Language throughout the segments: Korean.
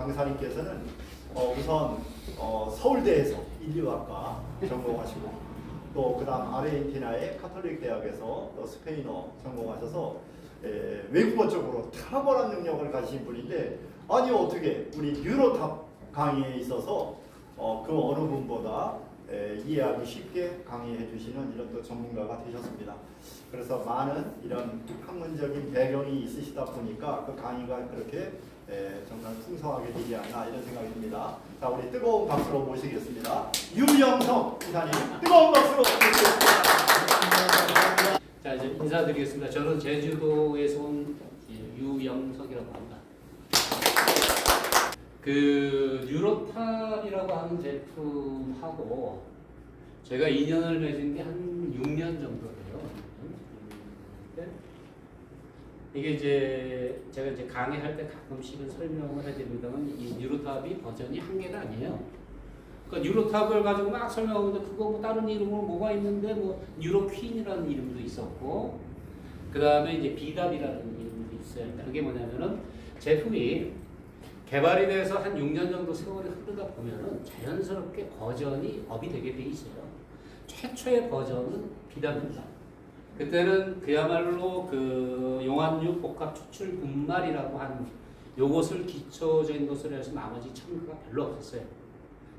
강사님께서는 우선 서울대에서 인류학과 전공하시고 또 그다음 아르헨티나의 카톨릭 대학에서 또 스페인어 전공하셔서 외국어 쪽으로 탁월한 능력을 가지신 분인데 아니 어떻게 우리 유로탑 강의에 있어서 그 어느 분보다 이해하기 쉽게 강의해 주시는 이런 또 전문가가 되셨습니다. 그래서 많은 이런 학문적인 배경이 있으시다 보니까 그 강의가 그렇게 정말 풍성하게 되지 않나 이런 생각이 듭니다. 자, 우리 뜨거운 박수로 모시겠습니다. 유영석 이사님 뜨거운 박수로 모시겠습니다. 자, 이제 인사드리겠습니다. 저는 제주도에서 온 유영석이라고 합니다. 그 유로탑이라고 하는 제품하고 제가 인연을 맺은 게 한 6년 정도 돼요. 이게 이제 제가 이제 강의할 때 가끔씩은 설명을 해드립니다만 이 유로탑이 버전이 한 개가 아니에요. 그러니까 유로탑을 가지고 막 설명하는데 그거 뭐 다른 이름으로 뭐가 있는데 뭐 유로퀸이라는 이름도 있었고 그 다음에 이제 비답이라는 이름도 있어요. 그게 뭐냐면은 제품이 개발이 돼서 한 6년 정도 세월이 흐르다 보면은 자연스럽게 버전이 업이 되게 돼 있어요. 최초의 버전은 비답입니다. 그때는 그야말로 그 용암육 복합 추출 분말이라고 하는 요것을 기초적인 것으로 해서 나머지 첨가가 별로 없었어요.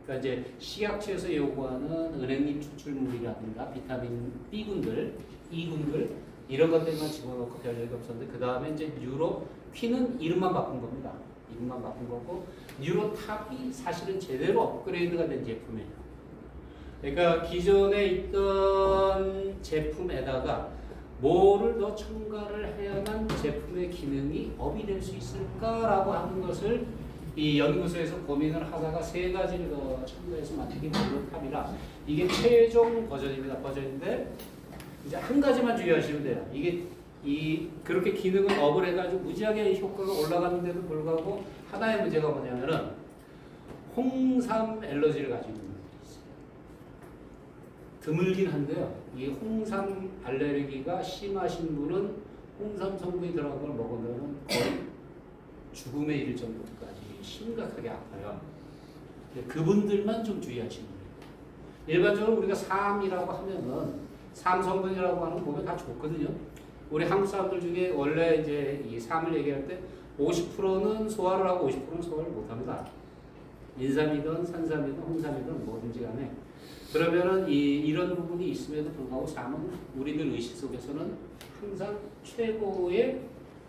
그러니까 이제 식약처에서 요구하는 은행잎 추출물이라든가 비타민 B군들, E군들 이런 것들만 집어넣고 별 얘기 없었는데 그 다음에 이제 유로퀸은 이름만 바꾼 겁니다. 이름만 바꾼 거고 유로탑이 사실은 제대로 업그레이드가 된 제품이에요. 그러니까 기존에 있던 제품에다가 뭐를 더 첨가를 해야만 제품의 기능이 업이 될 수 있을까라고 하는 것을 이 연구소에서 고민을 하다가 세 가지를 더 첨가해서 만든 게 유로탑이라 이게 최종 버전입니다. 버전인데 이제 한 가지만 주의하시면 돼요. 이게 그렇게 기능을 업을 해가지고 무지하게 효과가 올라갔는데도 불구하고 하나의 문제가 뭐냐면은 홍삼 알러지를 가지고 있는 분들이 있어요. 드물긴 한데요. 이 홍삼 알레르기가 심하신 분은 홍삼 성분이 들어간 걸 먹으면 거의 죽음에 이를 정도까지 심각하게 아파요. 그분들만 좀 주의하시면 돼요. 일반적으로 우리가 삼이라고 하면은 삼 성분이라고 하는 거 보면 다 좋거든요. 우리 한국 사람들 중에 원래 이제 이 삼을 얘기할 때 50%는 소화를 하고 50%는 소화를 못 합니다. 인삼이든 산삼이든 홍삼이든 뭐든지 간에. 그러면은 이런 부분이 있음에도 불구하고 삼은 우리들 의식 속에서는 항상 최고의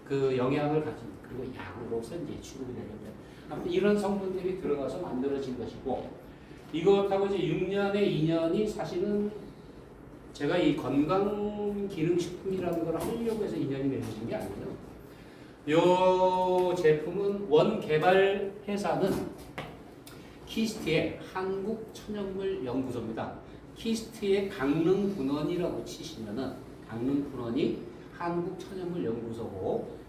그 영향을 가진 그리고 약으로서 이제 취급이 되는데 아무튼 이런 성분들이 들어가서 만들어진 것이고 이것하고 이제 6년에 2년이 사실은 제가 이 건강기능식품이라는 걸 하려고 해서 2년이 맺어진 게 아니에요. 이 제품은 원 개발 회사는 키스트의 한국천연물연구소입니다. 키스트의 강릉분원이라고 치시면은 강릉분원이 한국천연물연구소고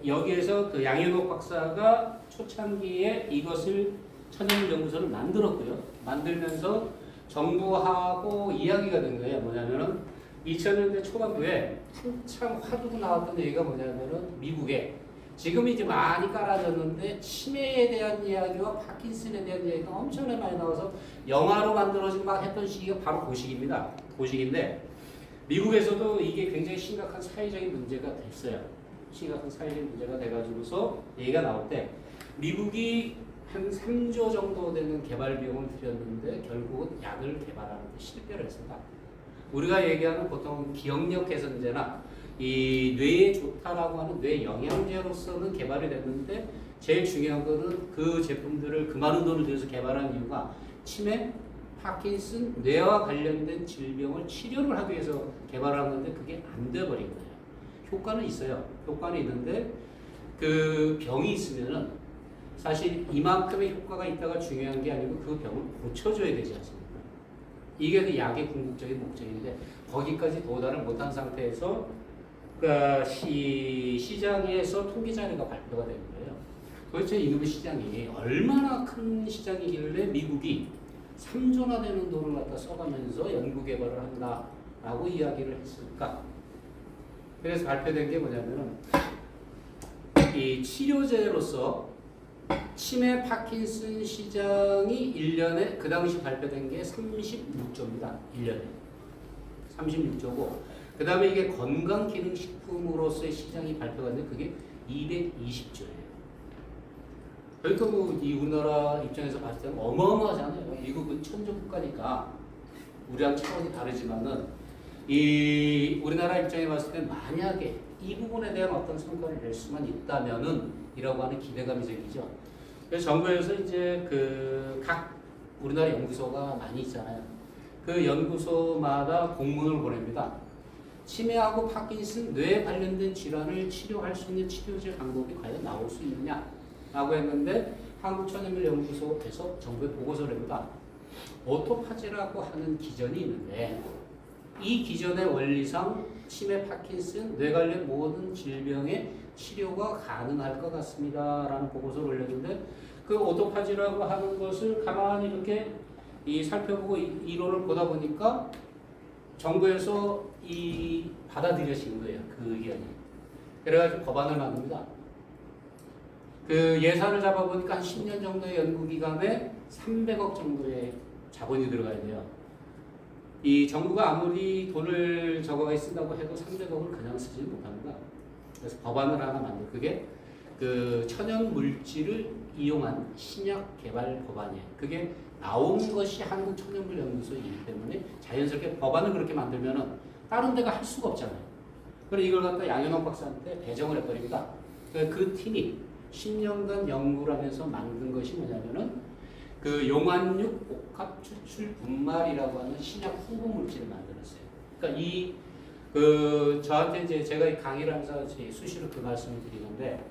여기에서 그 양현옥 박사가 초창기에 이것을 천연물연구소를 만들었고요. 만들면서 정부하고 이야기가 된 거예요. 뭐냐면은 2000년대 초반부에 한참 화두가 나왔던 얘기가 뭐냐면은 미국에 지금 이제 많이 깔아졌는데 치매에 대한 이야기와 파킨슨에 대한 이야기가 엄청나게 많이 나와서 영화로 만들어지고 막 했던 시기가 바로 그 시기입니다. 그 시기인데 미국에서도 이게 굉장히 심각한 사회적인 문제가 됐어요. 심각한 사회적인 문제가 돼가지고서 얘기가 나올 때 미국이 한 3조 정도 되는 개발 비용을 들였는데 결국은 약을 개발하는 데 실패를 했습니다. 우리가 얘기하는 보통 기억력 개선제나 이 뇌에 좋다라고 하는 뇌 영양제로서는 개발이 됐는데 제일 중요한 거는 그 제품들을 그 많은 돈을 들여서 개발한 이유가 치매, 파킨슨, 뇌와 관련된 질병을 치료를 하기 위해서 개발한 건데 그게 안 돼버린 거예요. 효과는 있어요. 효과는 있는데 그 병이 있으면은 사실 이만큼의 효과가 있다가 중요한 게 아니고 그 병을 고쳐줘야 되지 않습니까? 이게 그 약의 궁극적인 목적인데 거기까지 도달을 못한 상태에서 그러니까 시장에서 통계 자료가 발표가 된 거예요. 도대체 이놈의 시장이 얼마나 큰 시장이길래 미국이 3조나 되는 돈을 갖다 써가면서 연구 개발을 한다라고 이야기를 했을까? 그래서 발표된 게 뭐냐면은 이 치료제로서 치매 파킨슨 시장이 1년에 그 당시 발표된 게 36조입니다. 1년에. 36조고 그 다음에 이게 건강기능식품으로서의 시장이 발표가 됐는데 그게 220조예요. 그러니까 뭐이 우리나라 입장에서 봤을 때는 어마어마하잖아요. 미국은 천조 국가니까 우리랑 차원이 다르지만은 이 우리나라 입장에 봤을 때 만약에 이 부분에 대한 어떤 성과를 낼 수만 있다면은 이라고 하는 기대감이 생기죠. 그래서 정부에서 이제 그 각 우리나라 연구소가 많이 있잖아요. 그 연구소마다 공문을 보냅니다. 치매하고 파킨슨 뇌에 관련된 질환을 치료할 수 있는 치료제 방법이 과연 나올 수 있느냐라고 했는데 한국천연밀연구소에서 정부에 보고서를 냅니다. 오토파지라고 하는 기전이 있는데 이 기전의 원리상 치매, 파킨슨, 뇌 관련 모든 질병의 치료가 가능할 것 같습니다. 라는 보고서를 올렸는데 그 오토파지라고 하는 것을 가만히 이렇게 살펴보고 이론을 보다 보니까 정부에서 받아들여진 거예요. 그 의견이. 그래가지고 법안을 만듭니다. 그 예산을 잡아보니까 한 10년 정도의 연구기간에 300억 정도의 자본이 들어가야 돼요. 이 정부가 아무리 돈을 적어가 쓴다고 해도 300억을 그냥 쓰지 못합니다. 그래서 법안을 하나 만들고 그게 그 천연 물질을 이용한 신약 개발 법안이에요. 그게 나온 것이 한국천연물연구소이기 때문에 자연스럽게 법안을 그렇게 만들면은 다른 데가 할 수가 없잖아요. 그래서 이걸 갖다 양현옥 박사한테 배정을 해버립니다. 그 팀이 10년간 연구를 하면서 만든 것이 뭐냐면은 그 용환육 복합 추출 분말이라고 하는 신약 후보 물질을 만들었어요. 그러니까 저한테 이제 제가 이 강의를 하면서 수시로 그 말씀을 드리는데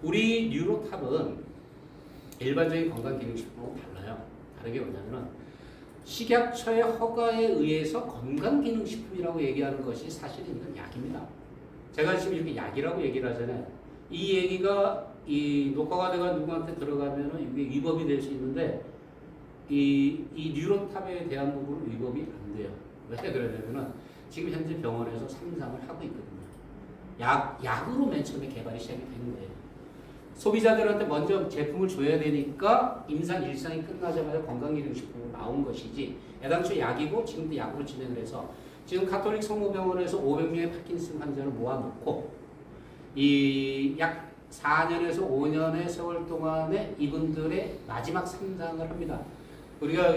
우리 뉴로탑은 일반적인 건강기능식품하고 달라요. 다른 게 뭐냐면은 식약처의 허가에 의해서 건강기능식품이라고 얘기하는 것이 사실은 이건 약입니다. 제가 지금 이렇게 약이라고 얘기를 하잖아요. 이 얘기가 이 녹화가 돼가 누구한테 들어가면은 이게 위법이 될 수 있는데 이 뉴로탑에 대한 부분은 위법이 안 돼요. 왜 그러냐면은 지금 현재 병원에서 상상을 하고 있거든요. 약으로 맨 처음에 개발이 시작이 되는 거예요. 소비자들한테 먼저 제품을 줘야 되니까 임상 일상이 끝나자마자 건강기능식품으로 나온 것이지 애당초 약이고 지금도 약으로 진행을 해서 지금 가톨릭 성모병원에서 500명의 파킨슨 환자를 모아놓고 이 약 4년에서 5년의 세월 동안에 이분들의 마지막 상상을 합니다. 우리가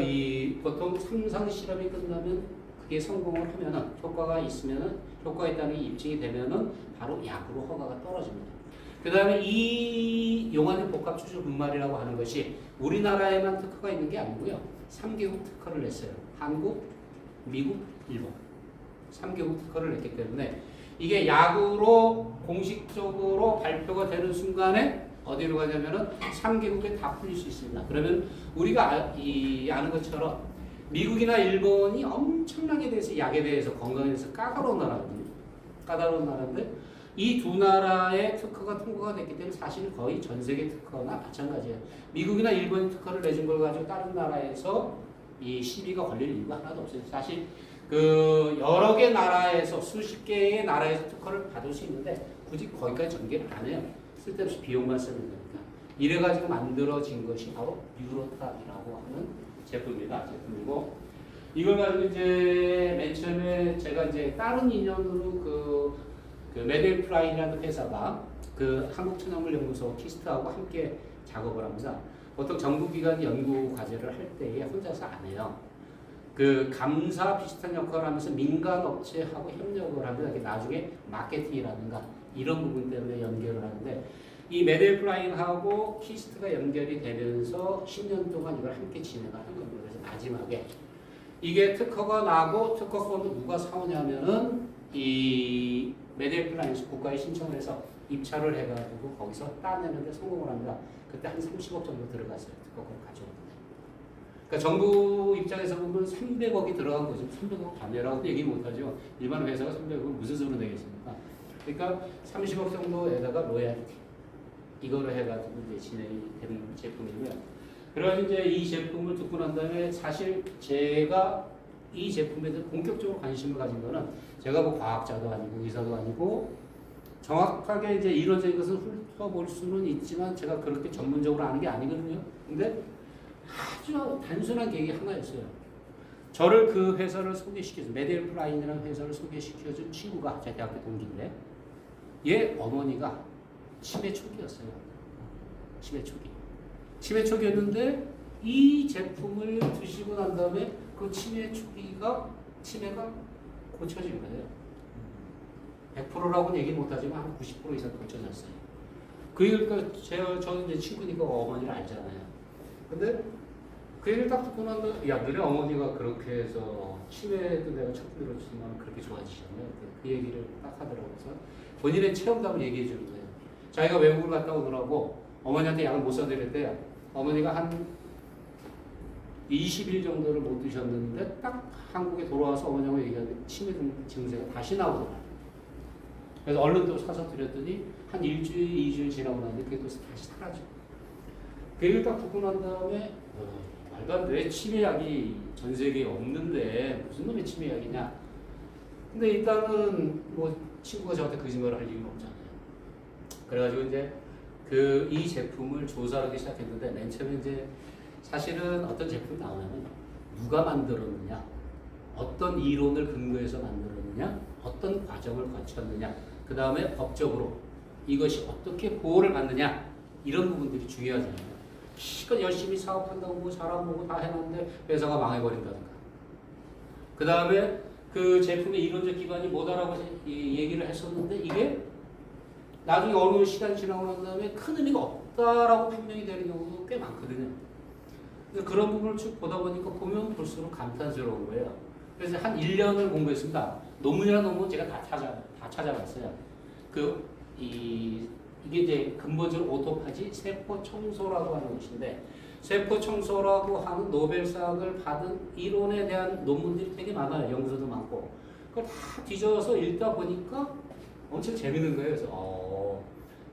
보통 상상 실험이 끝나면 그게 성공을 하면은 효과가 있으면은 효과가 있다는 게 입증이 되면은 바로 약으로 허가가 떨어집니다. 그 다음에 이 용환육 복합 추출 분말이라고 하는 것이 우리나라에만 특허가 있는 게 아니고요. 3개국 특허를 냈어요. 한국, 미국, 일본. 3개국 특허를 냈기 때문에 이게 약으로 공식적으로 발표가 되는 순간에 어디로 가냐면은 3개국에 다 풀릴 수 있습니다. 그러면 우리가 아는 것처럼 미국이나 일본이 엄청나게 대해서 약에 대해서 건강에 대해서 까다로운 나라거든요. 까다로운 나라인데 이 두 나라의 특허가 통과가 됐기 때문에 사실 거의 전 세계 특허나 마찬가지예요. 미국이나 일본이 특허를 내준 걸 가지고 다른 나라에서 이 시비가 걸릴 이유가 하나도 없어요. 사실 그 여러 개 나라에서 수십 개의 나라에서 특허를 받을 수 있는데 굳이 거기까지 전개를 안 해요. 쓸데없이 비용만 쓰는 거니까. 이래가지고 만들어진 것이 바로 뉴로탑이라고 하는 제품입니다. 제품이고 이걸 가지고 이제 맨 처음에 제가 이제 다른 인연으로 그 메델프라이라는 회사가 그 한국천연물연구소 키스트하고 함께 작업을 합니다. 보통 정부기관 연구 과제를 할 때에 혼자서 안 해요. 그 감사 비슷한 역할을 하면서 민간 업체하고 협력을 합니다. 나중에 마케팅이라든가 이런 부분 때문에 연결을 하는데 이 메델프라이하고 키스트가 연결이 되면서 10년 동안 이걸 함께 진행을 하는 겁니다. 그래서 마지막에 이게 특허가 나고 특허권도 누가 사오냐면은 이 메델프라이에서 국가에 신청을 해서 입찰을 해가지고 거기서 따내는데 성공을 합니다. 그때 한 30억 정도 들어갔어요. 특허권 가져오는데. 그러니까 정부 입장에서 보면 300억이 들어간 거죠. 300억 감내라고 얘기 못하죠. 일반 회사가 300억을 무슨 소리 내겠습니까? 그러니까 30억 정도에다가 로얄티 이거를 해가지고 이제 진행이 되는 제품이고요. 그래서 이제 이 제품을 듣고 난 다음에 사실 제가 이 제품에 대해 본격적으로 관심을 가진 거는 제가 뭐 과학자도 아니고 의사도 아니고 정확하게 이제 이론적인 것은 훑어볼 수는 있지만 제가 그렇게 전문적으로 아는 게 아니거든요. 근데 아주 단순한 계획이 하나였어요. 저를 그 회사를 소개시켜준 메델프라인이라는 회사를 소개시켜준 친구가 제 대학교 동기인데 얘 어머니가 치매 초기였어요. 치매 초기. 치매 초기였는데 이 제품을 드시고 난 다음에 그 치매가 고쳐진 거예요. 100%라고는 얘기 못하지만 한 90% 이상 고쳐졌어요. 그러니까 저는 이제 친구니까 어머니를 알잖아요. 근데 그 얘기를 딱 듣고 난 다음에 야 너네 어머니가 그렇게 해서 치매도 내가 처음 들었지만 그렇게 좋아지셨네. 그 얘기를 딱 하더라고요. 그래서 본인의 체험담을 얘기해 주는 거예요. 자기가 외국을 갔다 오느라고 어머니한테 약을 못 사드렸대요. 어머니가 한 20일 정도를 못 드셨는데 딱 한국에 돌아와서 어머니하고 얘기하는데 치매 증세가 다시 나오더라고요. 그래서 얼른 또 사서 드렸더니 한 일주일, 2주일 지나고 나는데 그게 또 다시 사라지고. 그 얘기를 딱 듣고 난 다음에 말도 안 돼. 치매약이 전 세계에 없는데 무슨 놈의 치매약이냐. 근데 일단은 뭐 친구가 저한테 거짓말을 할 이유는 없잖아요. 그래가지고 이제 이 제품을 조사하기 시작했는데 맨 처음에 이제 사실은 어떤 제품이 나오냐면 누가 만들었느냐, 어떤 이론을 근거해서 만들었느냐, 어떤 과정을 거쳤느냐, 그 다음에 법적으로 이것이 어떻게 보호를 받느냐 이런 부분들이 중요하잖아요. 실컷 열심히 사업한다고 뭐 사람 보고 다 해놨는데 회사가 망해버린다든가. 그 다음에 그 제품의 이론적 기반이 뭐다라고 얘기를 했었는데 이게 나중에 어느 시간이 지나고 난 다음에 큰 의미가 없다라고 판명이 되는 경우도 꽤 많거든요. 그래서 그런 부분을 쭉 보다 보니까 보면 볼수록 감탄스러운 거예요. 그래서 한 1년을 공부했습니다. 논문이라는 논문 제가 다 찾아봤어요. 이게 이제 근본적으로 오토파지 세포 청소라고 하는 것인데 세포 청소라고 하는 노벨상을 받은 이론에 대한 논문들이 되게 많아요. 연구서도 많고. 그걸 다 뒤져서 읽다 보니까 엄청 재밌는 거예요. 그래서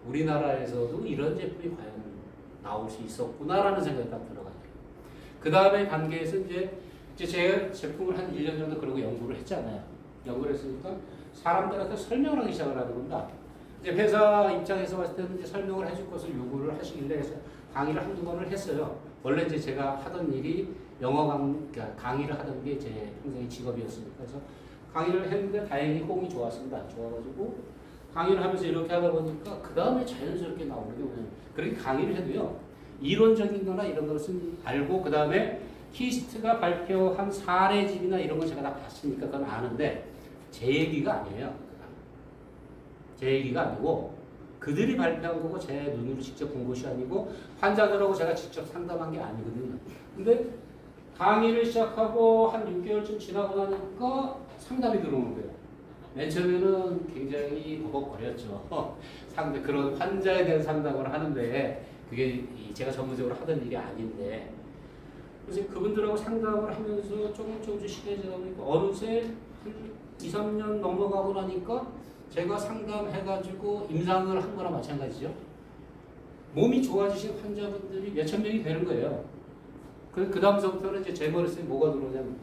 우리나라에서도 이런 제품이 과연 나올 수 있었구나라는 생각이 딱 들어가요. 그 다음에 단계에서 이제 제가 제품을 한 1년 정도 그러고 연구를 했잖아요. 연구를 했으니까 사람들한테 설명을 하기 시작을 하는 겁니다. 이제 회사 입장에서 봤을 때는 이제 설명을 해줄 것을 요구를 하시길래 해서 강의를 한두 번을 했어요. 원래 이제 제가 하던 일이 영어 그러니까 강의를 하던 게 제 평생의 직업이었으니까. 그래서 강의를 했는데 다행히 호응이 좋았습니다. 좋아가지고 강의를 하면서 이렇게 하다 보니까 그 다음에 자연스럽게 나오는 게 뭐냐면 그렇게 강의를 해도요. 이론적인 거나 이런 것은 알고 그 다음에 키스트가 발표한 사례집이나 이런 거 제가 다 봤으니까 그건 아는데 제 얘기가 아니에요. 제 얘기가 아니고 그들이 발표한 거고 제 눈으로 직접 본 것이 아니고 환자들하고 제가 직접 상담한 게 아니거든요. 근데 강의를 시작하고 한 6개월쯤 지나고 나니까 상담이 들어오는 거예요. 맨 처음에는 굉장히 버벅거렸죠. 그런 환자에 대한 상담을 하는데 그게 제가 전문적으로 하던 일이 아닌데 그래서 그분들하고 상담을 하면서 조금씩 시간이 지나다 보니까 어느새 2, 3년 넘어가고 나니까 제가 상담해가지고 임상을 한 거랑 마찬가지죠. 몸이 좋아지신 환자분들이 몇천 명이 되는 거예요. 그 다음서부터는 이제 제 머릿속에 뭐가 들어오냐면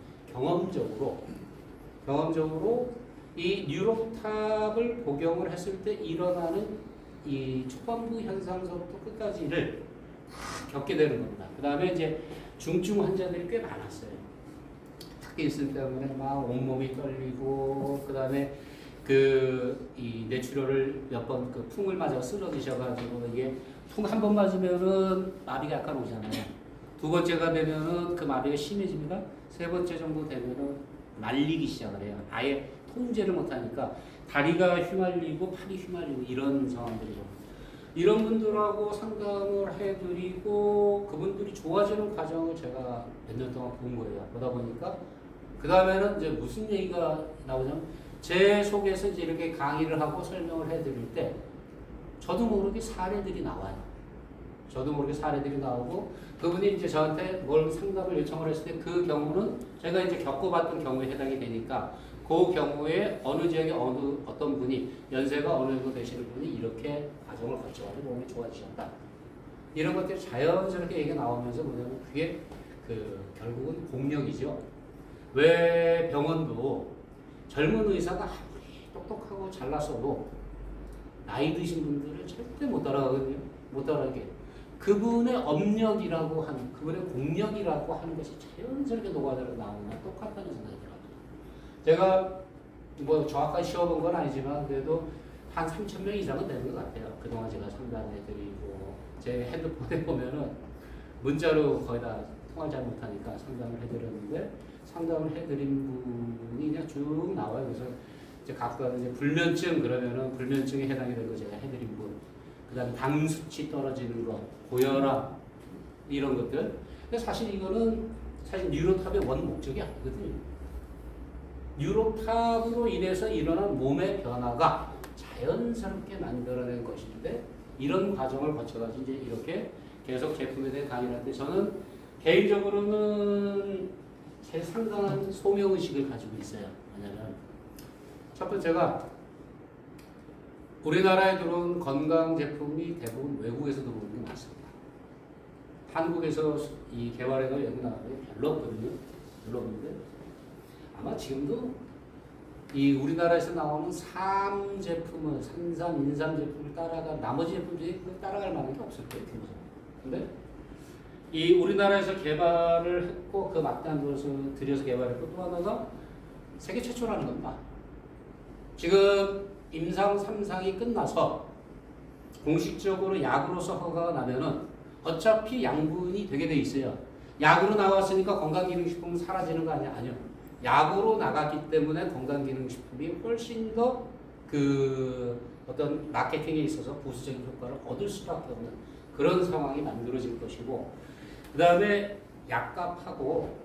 경험적으로 이 뉴로탑을 복용을 했을 때 일어나는 이 초반부 현상서부터 끝까지를 다 겪게 되는 겁니다. 그 다음에 이제 중증 환자들이 꽤 많았어요. 파킨슨 때문에 막 온몸이 떨리고, 그 다음에 이 뇌출혈을 몇 번 그 풍을 맞아 쓰러지셔가지고 이게 풍 한 번 맞으면은 마비가 약간 오잖아요. 두 번째가 되면은 그 마비가 심해집니다. 세 번째 정도 되면은 말리기 시작을 해요. 아예 통제를 못하니까 다리가 휘말리고 팔이 휘말리고 이런 상황들이죠. 이런 분들하고 상담을 해드리고 그분들이 좋아지는 과정을 제가 몇 년 동안 본 거예요. 보다 보니까 그 다음에는 이제 무슨 얘기가 나오냐면 제 속에서 이제 이렇게 강의를 하고 설명을 해드릴 때 저도 모르게 사례들이 나와요. 저도 모르게 사례들이 나오고 그분이 이제 저한테 뭘 상담을 요청을 했을 때 그 경우는 제가 이제 겪어봤던 경우에 해당이 되니까 그 경우에 어느 지역에 어떤 분이 연세가 어느 정도 되시는 분이 이렇게 과정을 거쳐가지고 몸이 좋아지셨다. 이런 것들이 자연스럽게 얘기가 나오면서 뭐냐면 그게 결국은 공력이죠. 왜 병원도 젊은 의사가 아무리 똑똑하고 잘났어도 나이 드신 분들을 절대 못 따라가거든요. 못 따라가게. 그분의 업력이라고 하는, 그분의 공력이라고 하는 것이 자연스럽게 녹아들어 나오는 건 똑같다는 생각이 들어요. 제가 뭐 정확하게 시험은 건 아니지만 그래도 한 3,000명 이상은 되는 것 같아요. 그동안 제가 상담해드리고 제 핸드폰에 보면은 문자로 거의 다 통화를 잘 못하니까 상담을 해드렸는데 상담을 해드린 분이 그냥 쭉 나와요. 그래서 이제 각각 이제 불면증 그러면은 불면증에 해당이 되는 거 제가 해드린 분, 그다음에 당 수치 떨어지는 거, 고혈압 이런 것들. 근데 사실 이거는 사실 뉴로탑의 원 목적이 아니거든요. 뉴로탑으로 인해서 일어난 몸의 변화가 자연스럽게 만들어낸 것인데 이런 과정을 거쳐가지고 이제 이렇게 계속 제품에 대해 강의를 하는데 저는 개인적으로는 제 상당한 소명의식을 가지고 있어요. 왜냐면 첫 번째가 우리나라에 들어온 건강 제품이 대부분 외국에서 들어오는 게 많습니다. 한국에서 이 개발해서 여기 나가는 게 별로 없거든요. 별로 없는데 아마 지금도 이 우리나라에서 나오는 삼 제품은 산삼, 인삼 제품을 따라가 나머지 제품들이 따라갈 만한 게 없을 거예요. 근데 이 우리나라에서 개발을 했고 그 막대한 돈을 들여서 개발했고 또 하나가 세계 최초라는 겁니다. 지금 임상 3상이 끝나서 공식적으로 약으로서 허가가 나면은 어차피 양분이 되게 돼 있어요. 약으로 나왔으니까 건강기능식품은 사라지는 거 아니야? 아니요. 약으로 나갔기 때문에 건강기능식품이 훨씬 더 그 어떤 마케팅에 있어서 부수적인 효과를 얻을 수밖에 없는 그런 상황이 만들어질 것이고, 그 다음에 약값하고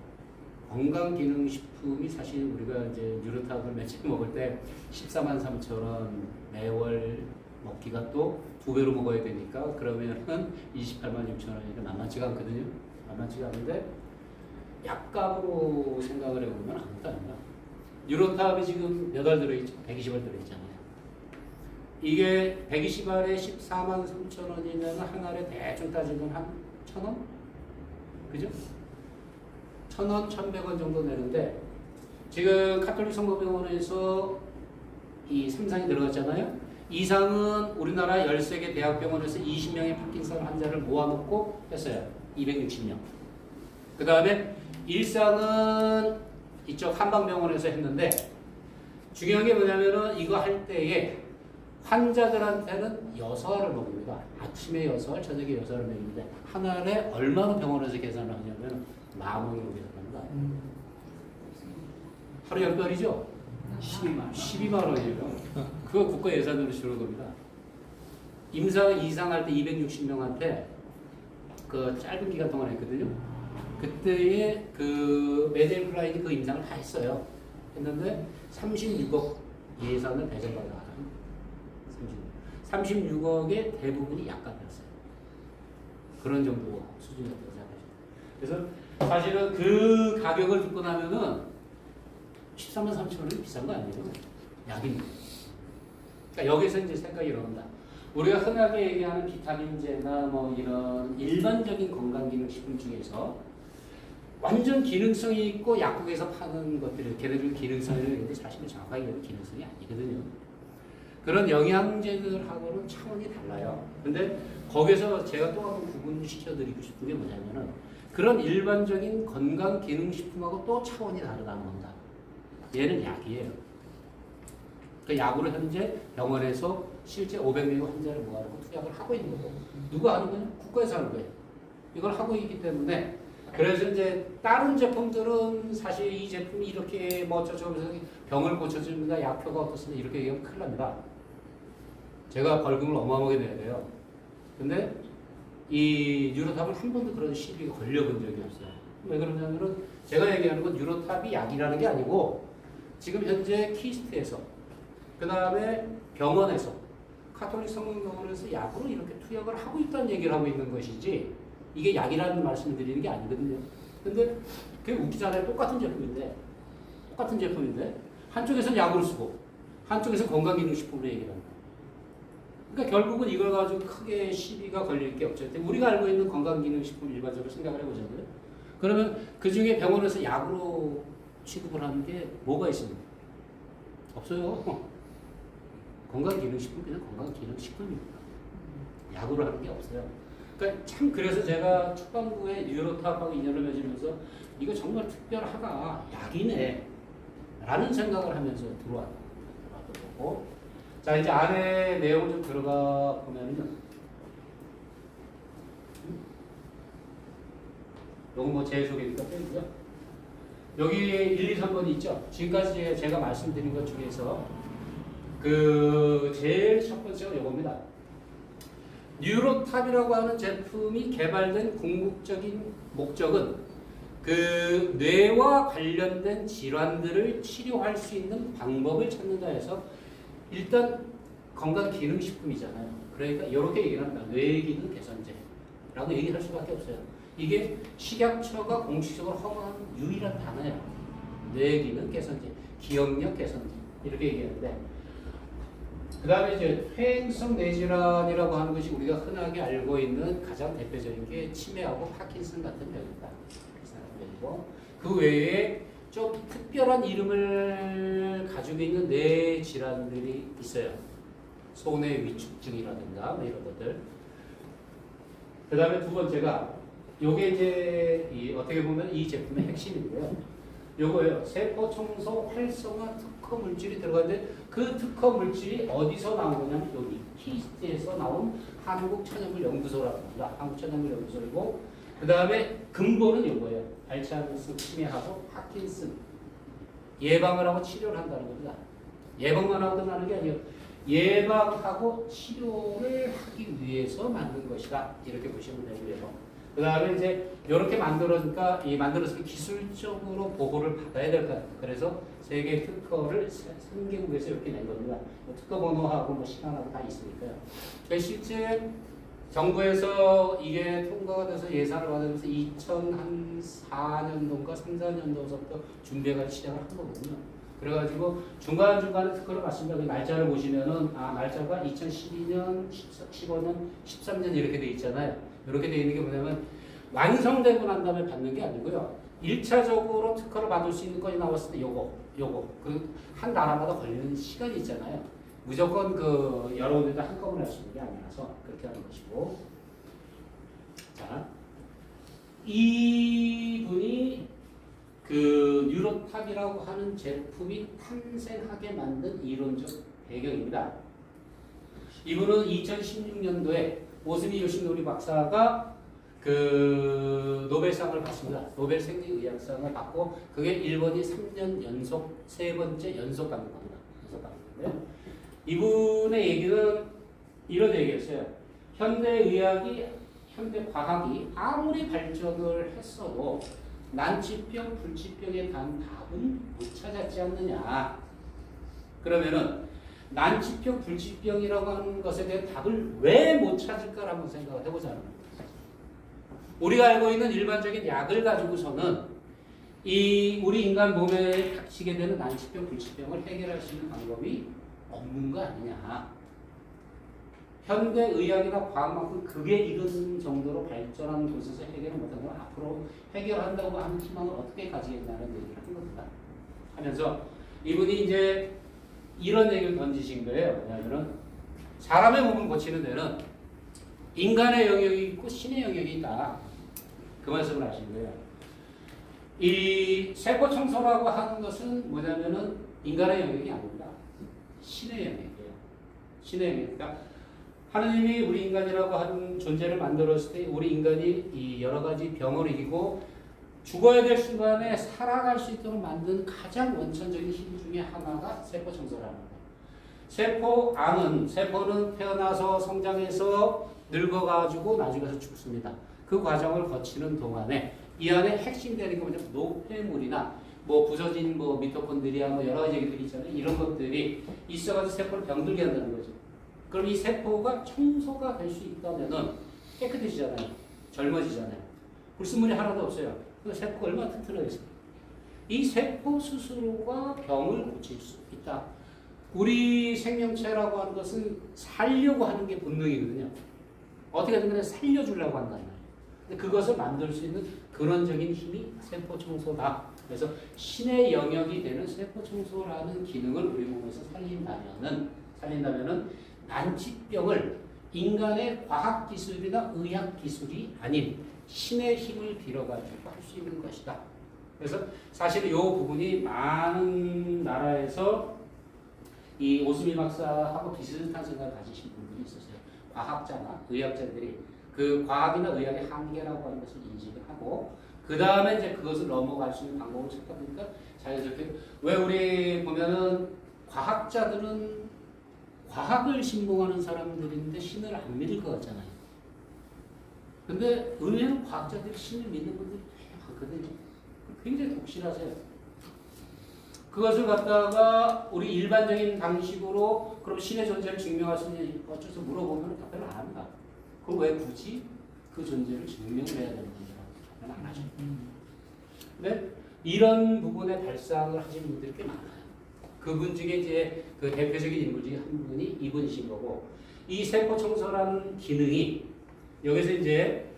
건강기능식품이 사실 우리가 이제 뉴로탑을 며칠 먹을 때 14만 3천 원 매월 먹기가 또 2배로 먹어야 되니까 그러면은 28만 6천 원이니까 만만치가 않거든요. 만만치가 않은데 약값으로 생각을 해보면 아무것도 아닙니다. 뉴로탑이 지금 몇 알 들어있죠? 120알 들어있잖아요. 이게 120알에 14만 3천 원이면 한 알에 대충 따지면 한 1,000원? 그죠? 1,000원, 1,100원 정도 내는데 지금 카톨릭 성모병원에서 이 3상이 들어갔잖아요. 2상은 우리나라 13개 대학병원에서 20명의 파킨슨 환자를 모아놓고 했어요. 260명. 그 다음에 1상은 이쪽 한방병원에서 했는데 중요한 게 뭐냐면은 이거 할 때에 환자들한테는 6알을 먹습니다. 아침에 6알, 저녁에 6알을 먹는데 한 알에 얼마나 병원에서 계산을 하냐면 10,000원이라고 계산합니다. 하루 10달이죠? 12만 원이에요. 그거 국가 예산으로 주는 겁니다. 임상 2상 할 때 260명한테 그 짧은 기간 동안 했거든요. 그때에 그 메데일 플라인이 그 임상을 다 했어요. 했는데 36억 예산을 배정받아요. 36억의 대부분이 약값이었어요. 그런 정도 수준이었다고 생각하시죠. 그래서 사실은 그 가격을 듣고 나면은 13만 3천 원이 비싼 거 아니에요? 약입니다. 그러니까 여기서 이제 생각이 일어납니다. 우리가 흔하게 얘기하는 비타민제나 뭐 이런 일반적인 건강기능식품 중에서 완전 기능성이 있고 약국에서 파는 것들이 걔네들 기능성이라고 했는데 사실은 정확하게 기능성이 아니거든요. 그런 영양제들하고는 차원이 달라요. 근데 거기서 제가 또 한 번 구분시켜드리고 싶은 게 뭐냐면은 그런 일반적인 건강기능식품하고 또 차원이 다르다는 겁니다. 얘는 약이에요. 그 약으로 현재 병원에서 실제 500명의 환자를 모아놓고 투약을 하고 있는 거고 누가 하는 거냐? 국가에서 하는 거예요. 이걸 하고 있기 때문에 그래서 이제 다른 제품들은 사실 이 제품이 이렇게 뭐 어쩌고저쩌고 병을 고쳐줍니다. 약효가 어떻습니다. 이렇게 얘기하면 큰일 납니다. 제가 벌금을 어마어마하게 내야 돼요. 근데 이 뉴로탑은 한 번도 그런 시비가 걸려본 적이 없어요. 왜 그러냐면은 제가 얘기하는 건 뉴로탑이 약이라는 게 아니고 지금 현재 키스트에서 그 다음에 병원에서 카톨릭 성모병원에서 약으로 이렇게 투약을 하고 있다는 얘기를 하고 있는 것이지 이게 약이라는 말씀을 드리는 게 아니거든요. 근데 그게 웃기잖아요. 똑같은 제품인데 한쪽에서는 약으로 쓰고 한쪽에서는 건강기능식품으로 얘기를 합니다. 그러니까 결국은 이걸 가지고 크게 시비가 걸릴 게 없죠. 우리가 알고 있는 건강기능식품 일반적으로 생각을 해보자고요. 그러면 그 중에 병원에서 약으로 취급을 하는 게 뭐가 있습니까? 없어요. 건강기능식품 그냥 건강기능식품입니다. 약으로 하는 게 없어요. 그러니까 참 그래서 제가 축방부의 뉴로탑하고 인연을 맺으면서 이거 정말 특별하다, 약이네 라는 생각을 하면서 들어왔던 거고. 자, 이제 안에 내용을 좀 들어가 보면요. 요건 뭐 제 소개니까 빼고요. 여기 1, 2, 3번이 있죠. 지금까지 제가 말씀드린 것 중에서 제일 첫 번째가 요겁니다. 뉴로탑이라고 하는 제품이 개발된 궁극적인 목적은 그 뇌와 관련된 질환들을 치료할 수 있는 방법을 찾는다 해서 일단 건강기능식품이잖아요. 그러니까 이렇게 얘기를 합니다. 뇌기능 개선제라고 얘기할 수밖에 없어요. 이게 식약처가 공식적으로 허가한 유일한 단어예요. 뇌기능 개선제, 기억력 개선제 이렇게 얘기하는데, 그 다음에 이제 퇴행성 뇌질환이라고 하는 것이 우리가 흔하게 알고 있는 가장 대표적인 게 치매하고 파킨슨 같은 병이다. 그 외에 좀 특별한 이름을 가지고 있는 뇌 질환들이 있어요. 소뇌 위축증이라든가 뭐 이런 것들. 그 다음에 두 번째가 요게 이제 어떻게 보면 이 제품의 핵심인데요. 요거예요. 세포 청소 활성화 특허 물질이 들어가는데 그 특허 물질이 어디서 나온 거냐면 여기 키스트에서 나온 한국천연물연구소라고 한국천연물연구소이고, 그 다음에 근본은 요거예요. 알츠하이머스, 치매하고 파킨슨 예방을 하고 치료를 한다는 겁니다. 예방만 하고 하는 게 아니에요. 예방하고 치료를 하기 위해서 만든 것이다. 이렇게 보시면 되고요. 그 다음에 이제 이렇게 만들어서 기술적으로 보호를 받아야 될 것 같아요. 그래서 세계 특허를 3개국에서 이렇게 낸 겁니다. 특허 번호하고 뭐 시간하고 다 있으니까요. 실제 정부에서 이게 통과가 돼서 예산을 받으면서 2004년도인가 3, 4년도서부터 준비가 시작을 한 거거든요. 그래가지고 중간중간에 특허를 받습니다. 그 날짜를 보시면은 날짜가 2012년, 15년, 13년 이렇게 돼 있잖아요. 이렇게 돼 있는 게 뭐냐면 완성되고 난 다음에 받는 게 아니고요. 1차적으로 특허를 받을 수 있는 건이 나왔을 때 요거 한 나라마다 걸리는 시간이 있잖아요. 무조건 여러 군데도 한꺼번에 할 수 있는 게 아니라서 그렇게 하는 것이고. 자, 이분이 뉴로탑이라고 하는 제품이 탄생하게 만든 이론적 배경입니다. 이분은 2016년도에 오스미 요시노리 박사가 노벨상을 받습니다. 노벨 생리의학상을 받고 그게 일본이 3년 연속 세 번째 연속 받는 겁니다. 이분의 얘기는 이런 얘기였어요. 현대 과학이 아무리 발전을 했어도 난치병, 불치병에 대한 답은 못 찾았지 않느냐. 그러면은 난치병, 불치병이라고 하는 것에 대한 답을 왜 못 찾을까라고 생각을 해보자는 거예요. 우리가 알고 있는 일반적인 약을 가지고서는 우리 인간 몸에 닥치게 되는 난치병, 불치병을 해결할 수 있는 방법이 없는 거 아니냐. 현대의학이나 과학만큼 그게 이런 정도로 발전한 곳에서 해결을 못하는 건 앞으로 해결한다고 하는 희망을 어떻게 가지겠냐는 얘기를 한 겁니다. 하면서 이분이 이제 이런 얘기를 던지신 거예요. 뭐냐면은 사람의 몸을 고치는 데는 인간의 영역이 있고 신의 영역이 있다. 그 말씀을 하신 거예요. 이 세포 청소라고 하는 것은 뭐냐면은 인간의 영역이 아닙니다. 신의 영역이에요. 신의 영역. 그러니까 하느님이 우리 인간이라고 하는 존재를 만들었을 때 우리 인간이 이 여러 가지 병을 이기고 죽어야 될 순간에 살아갈 수 있도록 만든 가장 원천적인 힘 중에 하나가 세포 청소라는 거예요. 세포는 태어나서 성장해서 늙어가지고 나중에 가서 죽습니다. 그 과정을 거치는 동안에 이 안에 핵심 되는 게 뭐냐면 노폐물이나 부서진 미토콘드리아 여러 가지 얘기들이 있잖아요. 이런 것들이 있어가지고 세포를 병들게 한다는 거죠. 그럼 이 세포가 청소가 될 수 있다면은 깨끗해지잖아요. 젊어지잖아요. 불순물이 하나도 없어요. 그 세포가 얼마나 튼튼하겠습니까? 이 세포 스스로가 병을 고칠 수 있다. 우리 생명체라고 하는 것은 살려고 하는 게 본능이거든요. 어떻게든 간에 살려주려고 한단 말이에요. 근데 그것을 만들 수 있는 근원적인 힘이 세포 청소다. 그래서 신의 영역이 되는 세포 청소라는 기능을 우리 몸에서 살린다면은 살린다면은 난치병을 인간의 과학 기술이나 의학 기술이 아닌 신의 힘을 빌어가지고 할 수 있는 것이다. 그래서 사실 이 부분이 많은 나라에서 이 오스미 박사하고 비슷한 생각을 가지신 분들이 있었어요. 과학자나 의학자들이 그 과학이나 의학의 한계라고 하는 것을 인식을 하고 그 다음에 이제 그것을 넘어갈 수 있는 방법을 찾다 보니까 자연스럽게 왜 우리 보면은 과학자들은 과학을 신봉하는 사람들인데 신을 안 믿을 것 같잖아요. 근데 의외로 과학자들이 신을 믿는 분들이 많거든요. 굉장히 독실하세요. 그것을 갖다가 우리 일반적인 방식으로 그럼 신의 존재를 증명할 수 있는 어쩌서 물어보면 답변을 안 합니다. 그럼 왜 굳이 그 존재를 증명을 해야 되는 건지라고 답변을 안 하죠. 근데 이런 부분에 발상을 하시는 분들이 꽤 많아요. 그분 중에 이제 그 대표적인 인물 중에 한 분이 이분이신 거고, 이 세포 청소라는 기능이 여기서 이제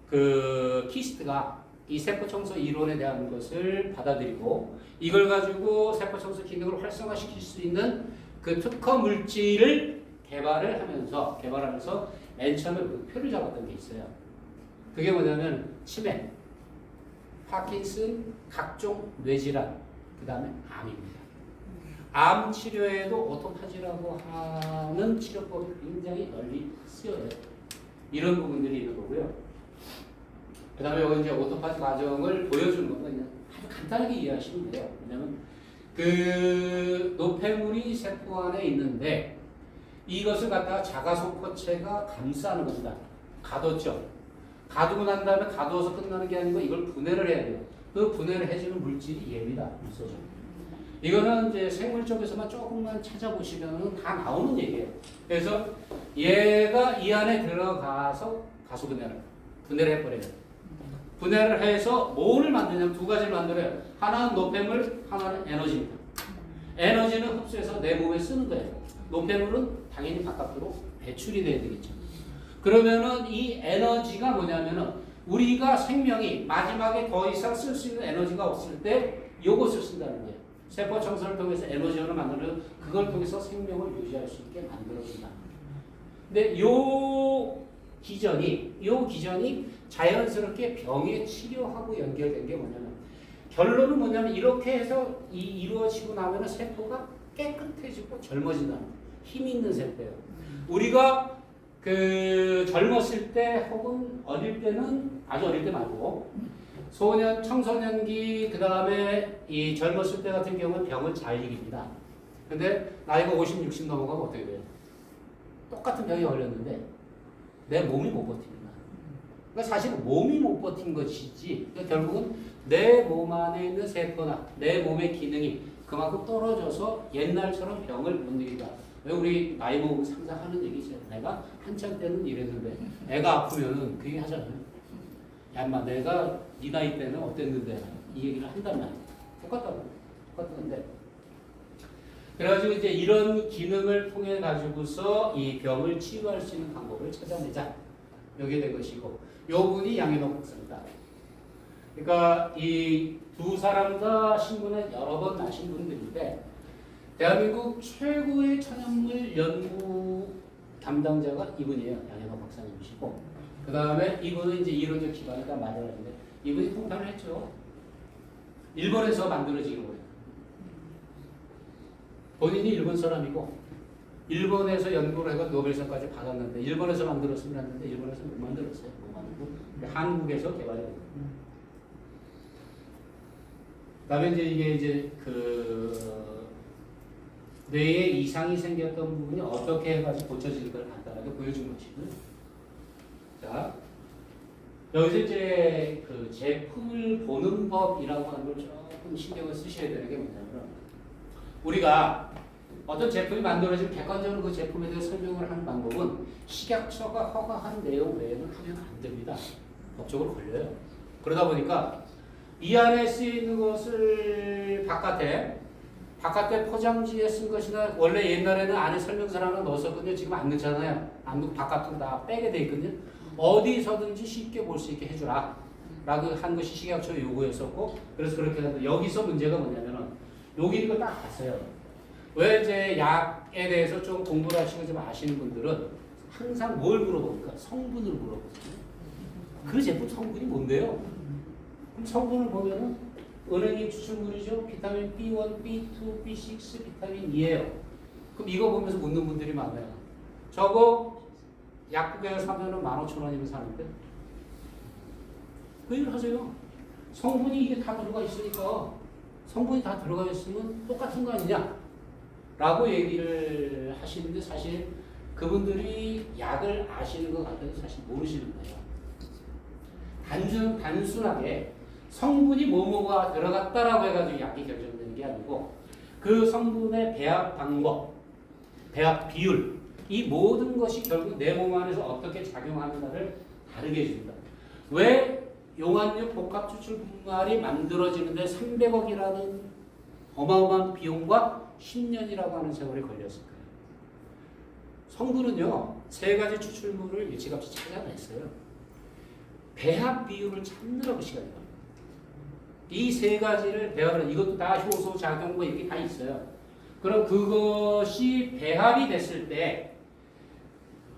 그 키스트가 이 세포 청소 이론에 대한 것을 받아들이고 이걸 가지고 세포 청소 기능을 활성화시킬 수 있는 그 특허 물질을 개발하면서 맨 처음에 목표를 잡았던 게 있어요. 그게 뭐냐면 치매, 파킨슨, 각종 뇌질환, 그 다음에 암입니다. 암 치료에도 오토파지라고 하는 치료법이 굉장히 널리 쓰여요. 이런 부분들이 있는 거고요. 그 다음에 여기 이제 오토파지 과정을 보여주는 건 그냥 아주 간단하게 이해하시면 돼요. 왜냐면 그 노폐물이 세포 안에 있는데 이것을 갖다가 자가소포체가 감싸는 겁니다. 가뒀죠. 가두고 난 다음에 가두어서 끝나는 게 아니고 이걸 분해를 해야 돼요. 그 분해를 해주는 물질이 얘입니다. 물소죠. 이거는 이제 생물 쪽에서만 조금만 찾아보시면 다 나오는 얘기예요. 그래서 얘가 이 안에 들어가서 분해를 해버려요. 분해를 해서 뭐를 만드냐면 두 가지를 만들어요. 하나는 노폐물, 하나는 에너지입니다. 에너지는 흡수해서 내 몸에 쓰는 거예요. 노폐물은 당연히 바깥으로 배출이 돼야 되겠죠. 그러면은 이 에너지가 뭐냐면은 우리가 생명이 마지막에 더 이상 쓸 수 있는 에너지가 없을 때 이것을 쓴다는 거예요. 세포 청소를 통해서 에너지원을 만들어 그걸 통해서 생명을 유지할 수 있게 만들어준다. 근데 요 기전이 자연스럽게 병의 치료하고 연결된 게 뭐냐면 결론은 뭐냐면 이렇게 해서 이루어지고 나면은 세포가 깨끗해지고 젊어진다는 거예요. 힘 있는 세포예요. 우리가 그 젊었을 때 혹은 어릴 때는 아주 어릴 때 말고 소년, 청소년기 그 다음에 이 젊었을 때 같은 경우는 병을 잘 이깁니다. 근데 나이가 50, 60 넘어가면 어떻게 돼요? 똑같은 병에 걸렸는데 내 몸이 못 버팁니다. 그러니까 사실 몸이 못 버틴 것이지 그러니까 결국은 내 몸 안에 있는 세포나 내 몸의 기능이 그만큼 떨어져서 옛날처럼 병을 못 이긴다. 왜 우리 나이 먹고 상상하는 얘기죠. 내가 한참 때는 이랬는데 애가 아프면은 그 얘기 하잖아요. 야 인마 내가 네 나이 때는 어땠는데 이 얘기를 한단 말이야. 똑같던데. 그래가지고 이제 이런 기능을 통해 가지고서 이 병을 치유할 수 있는 방법을 찾아내자. 여기에 된 것이고 요 분이 양현옥 박사입니다. 그러니까 이 두 사람 다 신문에 여러 번 나신 분들인데 대한민국 최고의 천연물 연구 담당자가 이분이에요. 양현옥 박사님이시고 그 다음에 이분은 이제 이론적 기반을 다 마련했는데 이분이 통달을 했죠. 일본에서 만들어진 거예요. 본인이 일본 사람이고 일본에서 연구를 해서 노벨상까지 받았는데 일본에서 만들었으면 했는데 일본에서 못 만들었어요. 못 만들고 한국에서 개발이 됐어요. 그다음에 이제 그 뇌에 이상이 생겼던 부분이 어떻게 해가지고 고쳐지는 걸 간단하게 보여준 것이고요. 자, 여기서 이제 그 제품을 보는 법이라고 하는 걸 조금 신경을 쓰셔야 되는 게 뭐냐면 우리가 어떤 제품이 만들어지면 객관적으로 그 제품에 대해 설명을 하는 방법은 식약처가 허가한 내용 외에는 하면 안 됩니다. 법적으로 걸려요. 그러다 보니까 이 안에 쓰이는 것을 바깥에 포장지에 쓴 것이나 원래 옛날에는 안에 설명서를 하나 넣었었거든요. 지금 안 넣잖아요. 안 넣고 바깥으로 다 빼게 돼 있거든요. 어디서든지 쉽게 볼 수 있게 해주라 라고 한 것이 식약처의 요구였었고 그래서 그렇게 하는데 여기서 문제가 뭐냐면은 여기 이거 딱 봤어요. 왜 이제 약에 대해서 좀 공부를 하시고 좀 아시는 분들은 항상 뭘 물어봅니까? 성분을 물어보거든요. 그 제품 성분이 뭔데요? 그럼 성분을 보면은 은행잎 추출물이죠. 비타민 B1, B2, B6, 비타민 E예요. 그럼 이거 보면서 묻는 분들이 많아요. 저거 약국에서 사면은 15,000원이면 사는데 그 얘기를 하세요. 성분이 이게 다 들어가 있으니까 성분이 다 들어가 있으면 똑같은 거 아니냐? 라고 얘기를 하시는데 사실 그분들이 약을 아시는 것 같아도 사실 모르시는 거예요. 단순하게 성분이 뭐뭐가 들어갔다라고 해가지고 약이 결정되는 게 아니고 그 성분의 배합 방법, 배합 비율 이 모든 것이 결국 내 몸 안에서 어떻게 작용하는가를 다르게 해줍니다. 왜 용안육 복합 추출 분말이 만들어지는데 300억이라는 어마어마한 비용과 10년이라고 하는 세월이 걸렸을까요? 성분은요, 세 가지 추출물을 일찌감치 찾아냈어요. 배합 비율을 찾느라고 시간이 걸려요. 이 세 가지를 배합을, 이것도 다 효소, 작용, 뭐 이렇게 다 있어요. 그럼 그것이 배합이 됐을 때,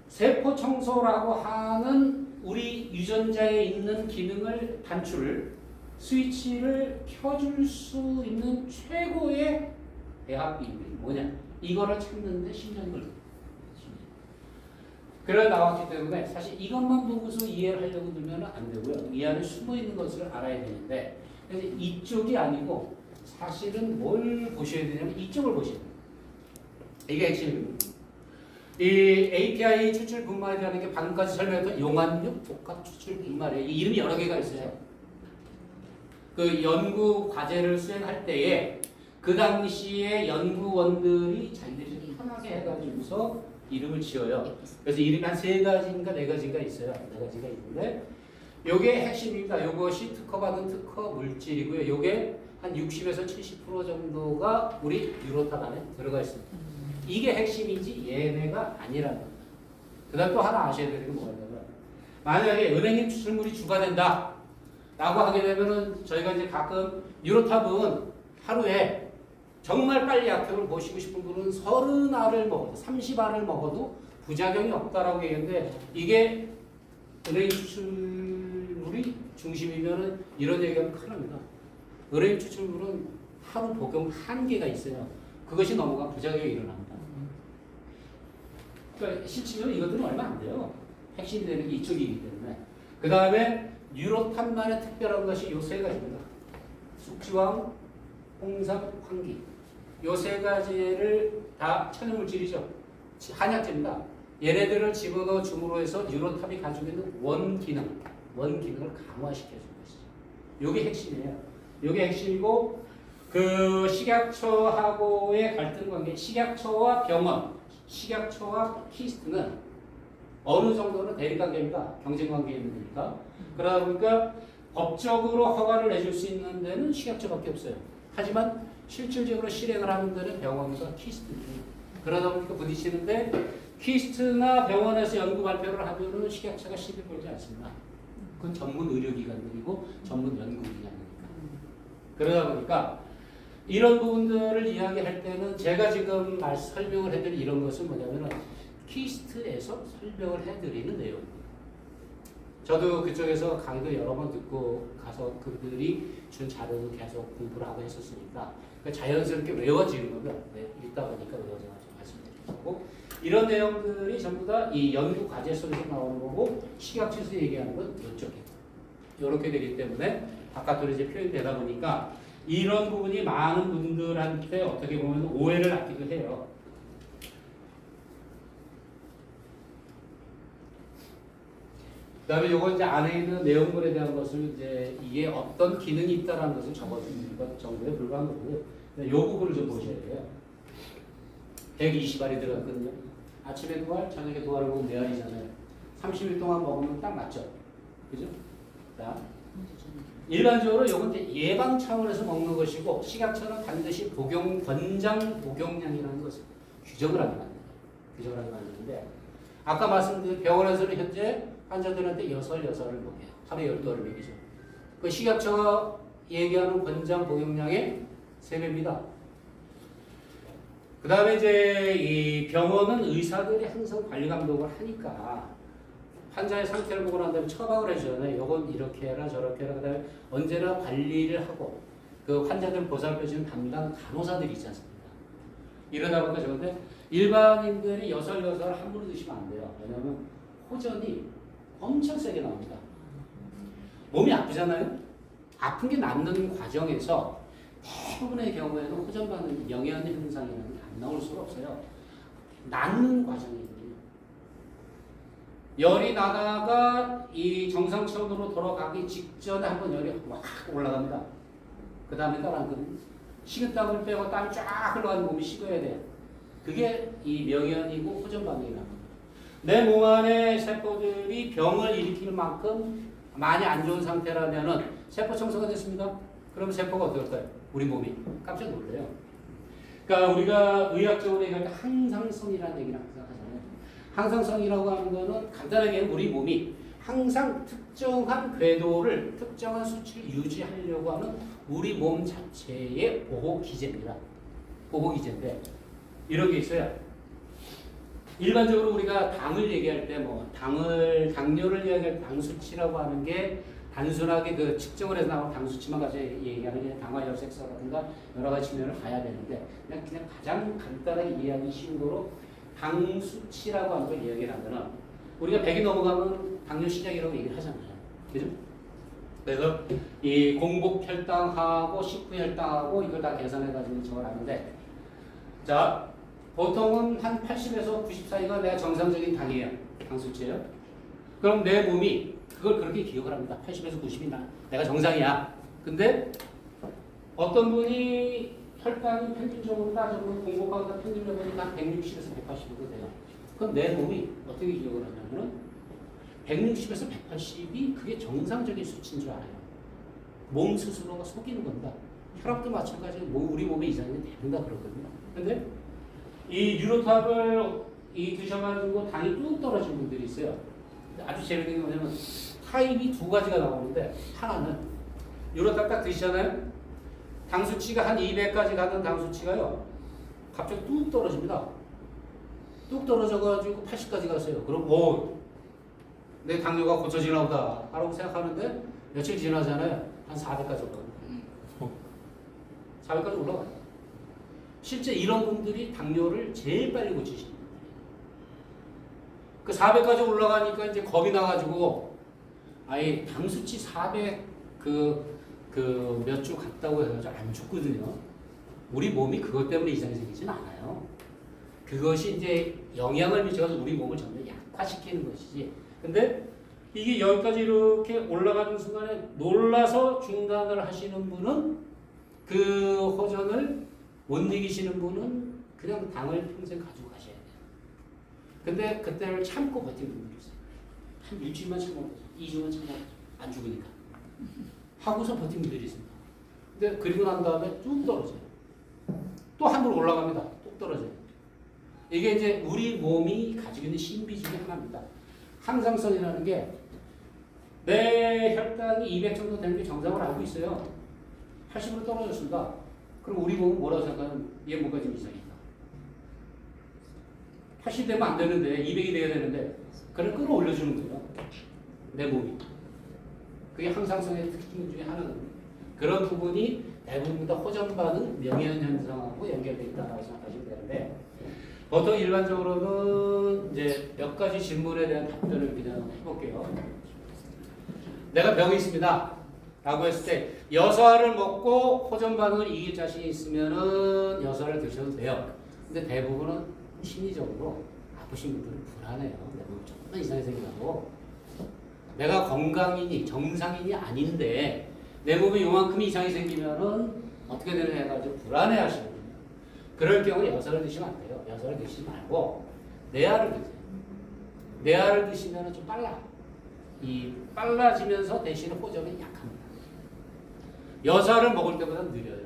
세포 청소라고 하는 우리 유전자에 있는 기능을 단추를, 스위치를 켜줄 수 있는 최고의 배합 비율이 뭐냐? 이거를 찾는데 10년이 걸려요. 그래 나왔기 때문에 사실 이것만 보고서 이해를 하려고 들면 안 되고요. 이 안에 숨어 있는 것을 알아야 되는데 그래서 이쪽이 아니고 사실은 뭘 보셔야 되냐면 이쪽을 보셔야 돼요. 이게 핵심입니다. 이 API 추출 분말이라는 게 방금까지 설명했던 용안육 복합 추출 분말이에요. 이 이름이 여러 개가 있어요. 그 연구 과제를 수행할 때에 그 당시에 연구원들이 자기들이 편하게 해가지고서 이름을 지어요. 그래서 이름이 한 3가지인가 4가지가 있어요. 4가지가 있는데 요게 핵심입니다. 요것이 특허받은 특허 물질이고요. 요게 한 60에서 70% 정도가 우리 유로탑 안에 들어가 있습니다. 이게 핵심이지 얘네가 아니라는 겁니다. 그 다음 또 하나 아셔야 되는 게 뭐가 있냐면 만약에 은행잎 추출물이 주가 된다 라고 하게 되면은 저희가 이제 가끔 유로탑은 하루에 정말 빨리 약효를 보시고 싶은 분은 30알을 먹어도 30알을 먹어도 부작용이 없다라고 얘기했는데 이게 은행잎 추출물이 중심이면은 이런 얘기하면 큰일 납니다. 은행잎 추출물은 하루 복용 한계가 있어요. 그것이 넘어가 부작용이 일어납니다. 그러니까 실질적으로 이것들은 얼마 안 돼요. 핵심이 되는 게 이쪽이기 때문에. 그 다음에 유로탄만의 특별한 것이 요 3가지입니다. 숙지황, 홍삼, 황기. 요 3가지를 다 천연물질이죠. 한약재입니다. 얘네들을 집어넣어 줌으로 해서 유로탑이 가지고 있는 원기능을 강화시켜주는 것이죠. 요게 핵심이에요. 요게 핵심이고 그 식약처하고의 갈등 관계, 식약처와 병원, 식약처와 키스트는 어느 정도는 대립관계입니다. 경쟁관계에 있는 거니까. 그러다 보니까 법적으로 허가를 내줄 수 있는 데는 식약처밖에 없어요. 하지만 실질적으로 실행을 하는 데는 병원과 키스트입니다. 그러다 보니까 부딪히는데 키스트나 병원에서 연구 발표를 하면은 식약처가 시비 걸지 않습니다. 그건 전문 의료기관들이고 전문 연구기관이니까. 그러다 보니까 이런 부분들을 이야기할 때는 제가 지금 설명을 해드린 이런 것은 뭐냐면은 키스트에서 설명을 해드리는 내용입니다. 저도 그쪽에서 강의도 여러 번 듣고 가서 그들이 준 자료를 계속 공부를 하고 했었으니까 자연스럽게 외워지는 거면 읽다 보니까 외워져가지고 말씀드리고 이런 내용들이 전부 다 이 연구 과제 속에서 나오는 거고 식약처에서 얘기하는 건 이쪽에 이렇게 되기 때문에 바깥으로 이제 표현되다 보니까 이런 부분이 많은 분들한테 어떻게 보면 오해를 낳기도 해요. 그 다음에 요거 이제 안에 있는 내용물에 대한 것을 이제 이게 어떤 기능이 있다는 것을 적어주는 것 정도에 불과한 거고요. 요 부분을 좀 보셔야 돼요. 120알이 들어갔거든요. 아침에 2알, 저녁에 2알을 먹으면 4알이잖아요. 30일 동안 먹으면 딱 맞죠? 그죠? 자, 일반적으로 요건 이제 예방 차원에서 먹는 것이고 식약처는 반드시 권장 복용량이라는 것을 규정을 하게 만듭니다. 규정을 하게 만드는데 아까 말씀드린 병원에서는 현재 환자들한테 6알을 먹여요. 하루에 12알을 먹이죠. 그 식약처가 얘기하는 권장 복용량의 3배입니다. 그 다음에 이제 이 병원은 의사들이 항상 관리 감독을 하니까 환자의 상태를 보고 난 다음에 처방을 해주잖아요. 요건 이렇게 해라 저렇게 해라. 그 다음에 언제나 관리를 하고 그 환자들 보살펴주는 담당 간호사들이 있지 않습니까? 이러다 보니까 저런데 일반인들이 여설여설 함부로 드시면 안 돼요. 왜냐하면 호전이 엄청 세게 나옵니다. 몸이 아프잖아요. 아픈 게 낫는 과정에서 대부분의 경우에는 호전 반응 영양 현상이라는 게 안 나올 수가 없어요. 낫는 과정이거든요. 열이 나다가 이 정상처럼으로 돌아가기 직전에 한번 열이 확 올라갑니다. 그 다음에 따라하거든요. 식은땀을 빼고 땀이 쫙 흘러가는 몸이 식어야 돼요. 그게 이 명현이고 호전 반응이라는 겁니다. 내 몸 안에 세포들이 병을 일으킬 만큼 많이 안 좋은 상태라면은 세포 청소가 됐습니다. 그러면 세포가 어떻게 할까요? 우리 몸이 깜짝 놀래요. 그러니까 우리가 의학적으로 얘기할 때 항상성이라는 얘기를 항상 하잖아요. 항상성이라고 하는 거는 간단하게 우리 몸이 항상 특정한 궤도를 특정한 수치를 유지하려고 하는 우리 몸 자체의 보호 기제입니다. 보호 기제인데 이런 게 있어요. 일반적으로 우리가 당을 얘기할 때 뭐 당뇨를 얘기할 때 당 수치라고 하는 게 단순하게 그 측정을 해서 나오는 당 수치만 가지고 얘기하는 게 당화 혈색소라든가 여러 가지 측면을 봐야 되는데 그냥 가장 간단하게 이해하기 쉬운 거로 당 수치라고 하는 걸 이야기를 하면은 우리가 100이 넘어가면 당뇨 시작이라고 얘기를 하잖아요. 그죠? 그래서 이 공복 혈당하고 식후 혈당하고 이걸 다 계산해 가지고 저걸 하는데 자 보통은 한 80에서 90 사이가 내가 정상적인 당이에요. 당 수치예요. 그럼 내 몸이 그걸 그렇게 기억을 합니다. 80에서 90이 내가 정상이야. 근데 어떤 분이 혈당이 평균적으로 따져보면 공복하고 평균적으로 한 160에서 180정도 돼요. 그럼 내 몸이 어떻게 기억을 하냐면은 160에서 180이 그게 정상적인 수치인 줄 알아요. 몸 스스로가 속이는 겁니다. 혈압도 마찬가지로 우리 몸에 이상이 된다 그러거든요. 근데 이 유로탑을 드셔가지고 당이 뚝 떨어진 분들이 있어요. 아주 재밌는 게 뭐냐면 타입이 두 가지가 나오는데 하나는 유로탑 딱 드시잖아요. 당 수치가 한 200까지 가는 당 수치가요. 갑자기 뚝 떨어집니다. 뚝 떨어져가지고 80까지 갔어요. 그럼 내 당뇨가 고쳐지나 보다 라고 생각하는데 며칠 지나잖아요. 한 400까지 올라가요. 400까지 올라가요. 실제 이런 분들이 당뇨를 제일 빨리 고치시는 분들이에요. 그 400까지 올라가니까 이제 겁이 나가지고 아예 당 수치 400 몇 주 갔다고 해가지고 안 죽거든요. 우리 몸이 그것 때문에 이상이 생기진 않아요. 그것이 이제 영향을 미쳐서 우리 몸을 전부 약화시키는 것이지. 근데 이게 여기까지 이렇게 올라가는 순간에 놀라서 중단을 하시는 분은 그 호전을 못 이기시는 분은 그냥 당을 평생 가지고 가셔야 돼요. 근데 그때를 참고 버티는 분들이 있어요. 한 일주일만 참고 2주만 참고 안 죽으니까. 하고서 버티는 분들이 있습니다. 근데 그리고 난 다음에 쭉 떨어져요. 또 한 번 올라갑니다. 또 떨어져요. 이게 이제 우리 몸이 가지고 있는 신비 중에 하나입니다. 항상성이라는 게 내 혈당이 200 정도 되는 게 정상으로 알고 있어요. 80으로 떨어졌습니다. 그럼 우리 몸은 뭐라고 생각하면 얘 뭔가 좀 이상이다. 80 되면 안 되는데 200이 돼야 되는데 그걸 끌어올려주는 거예요. 내 몸이. 그게 항상성의 특징 중에 하나거든요. 그런 부분이 대부분 다 호전 반응, 명현 현상하고 연결되어 있다고 생각하시면 되는데 보통 일반적으로는 이제 몇 가지 질문에 대한 답변을 그냥 해볼게요. 내가 병이 있습니다. 라고 했을 때 여사를 먹고 호전 반응을 이길 자신이 있으면은 여사를 드셔도 돼요. 근데 대부분은 심리적으로 아프신 분들은 불안해요. 내 몸이 조금만 이상이 생기고 내가 건강이니 정상인이 아닌데 내 몸에 요만큼 이상이 생기면은 어떻게 되느냐 해가지고 불안해 하시거든요. 그럴 경우에 여사를 드시면 안 돼요. 여사를 드시지 말고 내아를 드세요. 내아를 드시면은 좀 빨라지면서 대신에 호전이 약합니다. 여사를 먹을 때보다 느려요.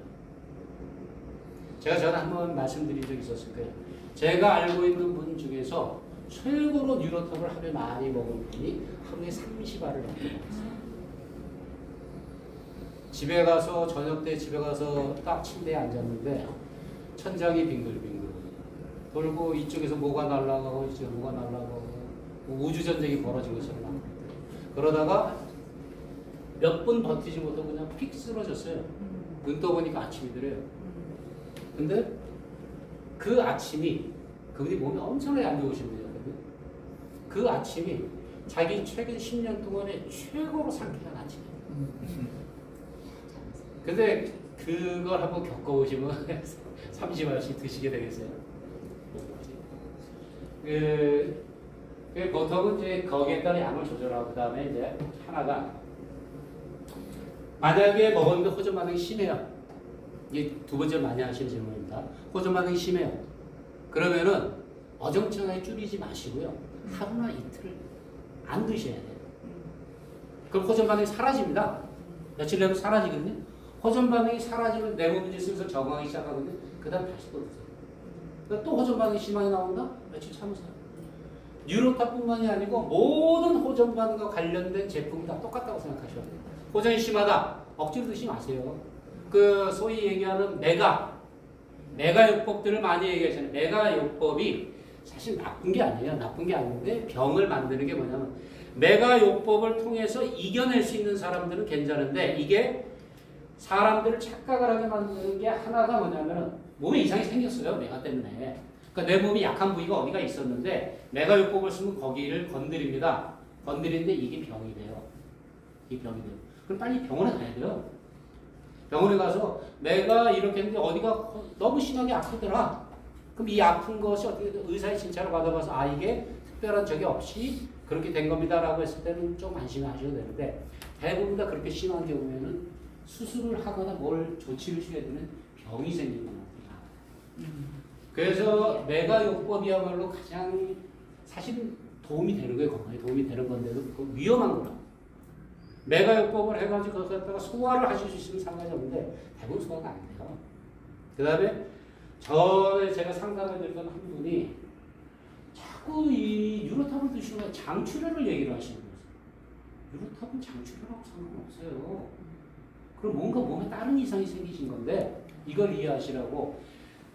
제가 전에 한번 말씀드린 적이 있었을 거예요. 제가 알고 있는 분 중에서 최고로 뉴로탑을 하루에 많이 먹은 분이 하루에 30알을 넘게 먹었어요. 집에 가서 저녁 때 집에 가서 딱 침대에 앉았는데 천장이 빙글빙글 돌고 이쪽에서 뭐가 날아가고 이쪽에 뭐가 날아가고 우주 전쟁이 벌어진 것처럼 막 그러다가 몇 분 버티지 못하고 그냥 픽 쓰러졌어요. 눈 떠보니까 아침이더래요. 근데 그 아침이 그분이 몸이 엄청나게 안 좋으신 분이거든요. 그 아침이 자기 최근 10년 동안의 최고로 상쾌한 아침이에요. 근데 그걸 한번 겪어보시면 30알씩 드시게 되겠어요. 보통은 이제 거기에 따라 양을 조절하고 그다음에 이제 하나가 만약에 먹었는데 호전 반응이 심해요. 이게 두 번째 많이 하시는 질문입니다. 호전 반응이 심해요. 그러면은 어정쩡하게 줄이지 마시고요. 하루나 이틀을 안 드셔야 돼요. 그럼 호전 반응이 사라집니다. 며칠 내면 사라지거든요. 호전 반응이 사라지면 내 몸이 이제 슬슬 적응하기 시작하거든요. 그 다음 다시 또 드세요. 그러니까 또 호전 반응이 심하게 나온다? 며칠 참으세요. 뉴로타뿐만이 아니고 모든 호전 반응과 관련된 제품이 다 똑같다고 생각하셔야 돼요. 호전이 심하다. 억지로 드시지 마세요. 그 소위 얘기하는 메가요법들을 많이 얘기하잖아요. 메가요법이 사실 나쁜 게 아니에요. 나쁜 게 아닌데 병을 만드는 게 뭐냐면 메가요법을 통해서 이겨낼 수 있는 사람들은 괜찮은데 이게 사람들을 착각을 하게 만드는 게 하나가 뭐냐면 몸에 이상이 생겼어요. 메가 때문에. 그러니까 내 몸이 약한 부위가 어디가 있었는데 메가요법을 쓰면 거기를 건드립니다. 건드리는데 이게 병이 돼요. 이게 병이 돼요. 그럼 빨리 병원에 가야 돼요. 병원에 가서 내가 이렇게 했는데 어디가 너무 심하게 아프더라. 그럼 이 아픈 것이 어떻게 의사의 진찰을 받아봐서 아 이게 특별한 적이 없이 그렇게 된 겁니다라고 했을 때는 좀 안심하셔도 되는데 대부분 다 그렇게 심한 경우에는 수술을 하거나 뭘 조치를 취해야 되는 병이 생기는 겁니다. 그래서 메가요법이야말로 가장 사실 도움이 되는 거예요. 건강에 도움이 되는 건데도 위험한 거라. 메가요법을 해가지고 거기서 갖다가 소화를 하실 수 있으면 상관이 없는데 대부분 소화가 안 돼요. 그 다음에 전에 제가 상담해 드렸던 한 분이 자꾸 이 유로탑을 드시면 장출혈을 얘기를 하시는 거예요. 유로탑은 장출혈하고 상관없어요. 그럼 뭔가 몸에 다른 이상이 생기신 건데 이걸 이해하시라고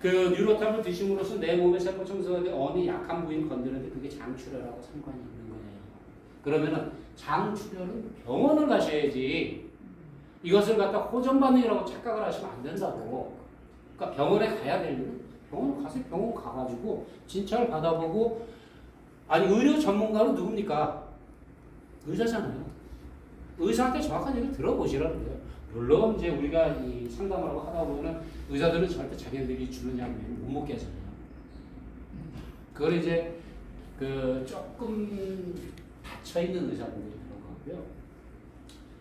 그 유로탑을 드심으로써 내 몸의 세포 청소가 어느 약한 부위를 건드는데 그게 장출혈하고 상관이 있는 거예요. 그러면은 장출혈은 병원을 가셔야지 이것을 갖다 호전 반응이라고 착각을 하시면 안 된다고. 그러니까 병원에 가야 되면 병원 가서 병원 가가지고 진찰을 받아보고 아니 의료 전문가는 누굽니까? 의사잖아요. 의사한테 정확한 얘기를 들어보시라는 거예요. 물론 이제 우리가 이 상담을 하고 하다 보면은 의사들은 절대 자기들이 주는 약을 못 먹게 하잖아요. 그걸 이제 그 조금 닫혀 있는 의사분들이 그런 거고요.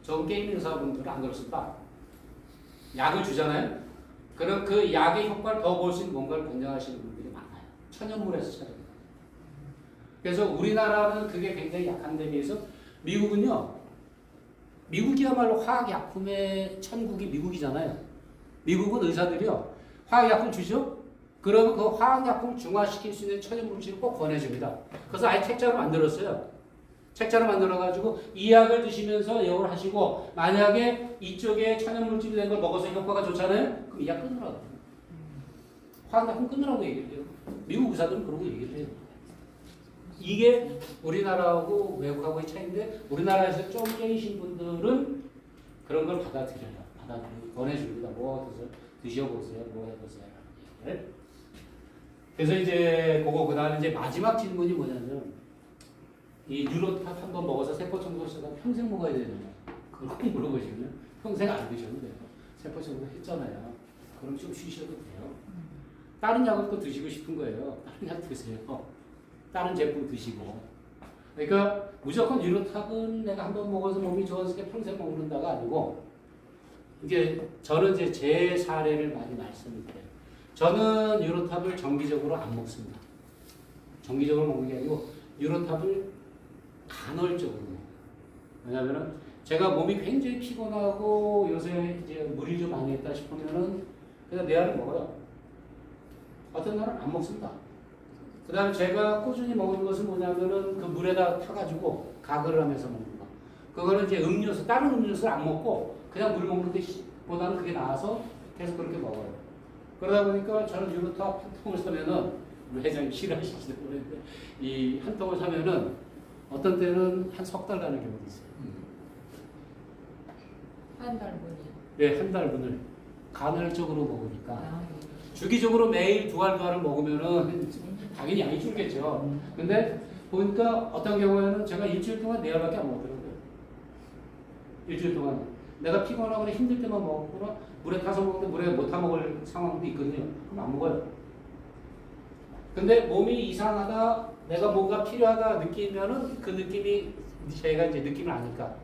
저 게임 의사분들은 안 그렇습니다. 약을 주잖아요. 그럼 그 약의 효과를 더 볼 수 있는 뭔가를 권장하시는 분들이 많아요. 천연물에서 찾아옵니다. 그래서 우리나라는 그게 굉장히 약한 데 비해서 미국은요. 미국이야말로 화학약품의 천국이 미국이잖아요. 미국은 의사들이요. 화학약품 주죠? 그러면 그 화학약품을 중화시킬 수 있는 천연물질을 꼭 권해줍니다. 그래서 아예 책자로 만들었어요. 책자로 만들어가지고 이 약을 드시면서 이걸 하시고 만약에 이쪽에 천연물질이 된 걸 먹어서 효과가 좋잖아요? 그럼 이 약 끊으라고. 화학약품 끊으라고 얘기를 해요. 미국 의사들은 그러고 얘기를 해요. 이게 우리나라하고 외국하고의 차이인데 우리나라에서 좀 깨이신 분들은 그런 걸 받아들여요. 권해줍니다. 뭐 드셔보세요. 뭐 해보세요. 라는 얘기를. 그래서 이제 그 다음에 이제 마지막 질문이 뭐냐면 이 뉴로탑 한번 먹어서 세포 청소 시간 평생 먹어야 되느냐. 그걸 꼭 물어보시면 평생 안 드셔도 돼요. 세포 청소 했잖아요. 그럼 좀 쉬셔도 돼요. 다른 약을 또 드시고 싶은 거예요. 다른 약 드세요. 다른 제품 드시고. 그러니까 무조건 유로탑은 내가 한번 먹어서 몸이 좋아서 평생 먹는다가 아니고 이게 저는 이제 제 사례를 많이 말씀드려요. 저는 유로탑을 정기적으로 안 먹습니다. 정기적으로 먹는 게 아니고 유로탑을 간헐적으로 먹어요. 왜냐면은 제가 몸이 굉장히 피곤하고 요새 이제 무리 좀 많이 했다 싶으면은 그냥 내 알을 먹어요. 어떤 날은 안 먹습니다. 그 다음에 제가 꾸준히 먹는 것은 뭐냐면은 그 물에다 타가지고 가글을 하면서 먹는 거. 그거는 이제 음료수, 다른 음료수를 안 먹고 그냥 물 먹는 데 보다는 그게 나아서 계속 그렇게 먹어요. 그러다 보니까 저는 유로탑 한 통을 사면은 우리 회장님 싫어하시지도 모르는데 이 한 통을 사면은 어떤 때는 한 석 달 가는 경우도 있어요. 한 달분이. 네, 한 달분을 간헐적으로 먹으니까 아, 주기적으로 매일 두 알을 먹으면은 당연히 양이 줄겠죠. 근데 보니까 어떤 경우에는 제가 일주일 동안 네 알밖에 안 먹더라고요. 일주일 동안 내가 피곤하거나 힘들 때만 먹거나 물에 타서 먹는데 물에 못 타 먹을 상황도 있거든요. 그럼 안 먹어요. 근데 몸이 이상하다, 내가 뭔가 필요하다 느끼면은 그 느낌이 제가 이제 느낌을 아니까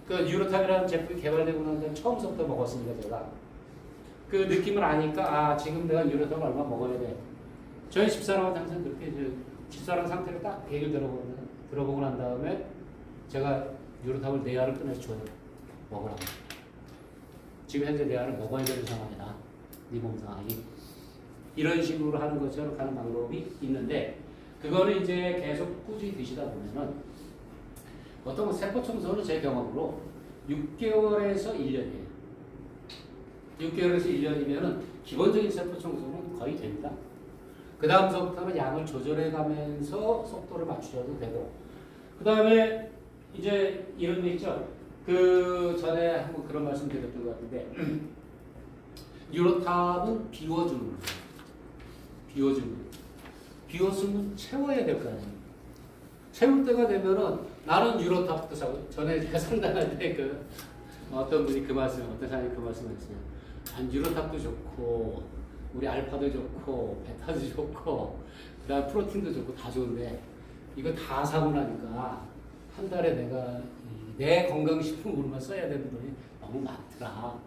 그 유로탑이라는 제품이 개발되고 난 다음에 처음부터 먹었으니까 제가 그 느낌을 아니까 아 지금 내가 유로탑을 얼마 먹어야 돼. 저희 집사람한테 항상 그렇게 이제 집사람 상태를 딱 얘기를 들어보고 난 다음에 제가 유로탑을 4알을 꺼내서 줘요. 먹으라고. 지금 현재 4알을 먹어야 되는 상황이다. 네 몸 상황이. 이런 식으로 하는 것처럼 가는 방법이 있는데 그거는 이제 계속 꾸준히 드시다 보면은 보통 세포 청소는 제 경험으로 6개월에서 1년이에요. 6개월에서 1년이면은 기본적인 세포 청소는 거의 됩니다. 그 다음서부터는 양을 조절해 가면서 속도를 맞추셔도 되고 그 다음에 이제 이런 게 있죠. 그 전에 한번 그런 말씀 드렸던 것 같은데 유로탑은 비워주는 거예요. 비웠으면 채워야 될 거 아니에요. 채울 때가 되면은 나는 유로탑도 사고 전에 제가 상담할 때 그 어떤 분이 그 말씀, 어떤 사람이 그 말씀을 했어요. 난 유로탑도 좋고 우리 알파도 좋고 베타도 좋고 그다음 프로틴도 좋고 다 좋은데 이거 다 사고 나니까 한 달에 내가 내 건강식품으로만 써야 되는 돈이 너무 많더라.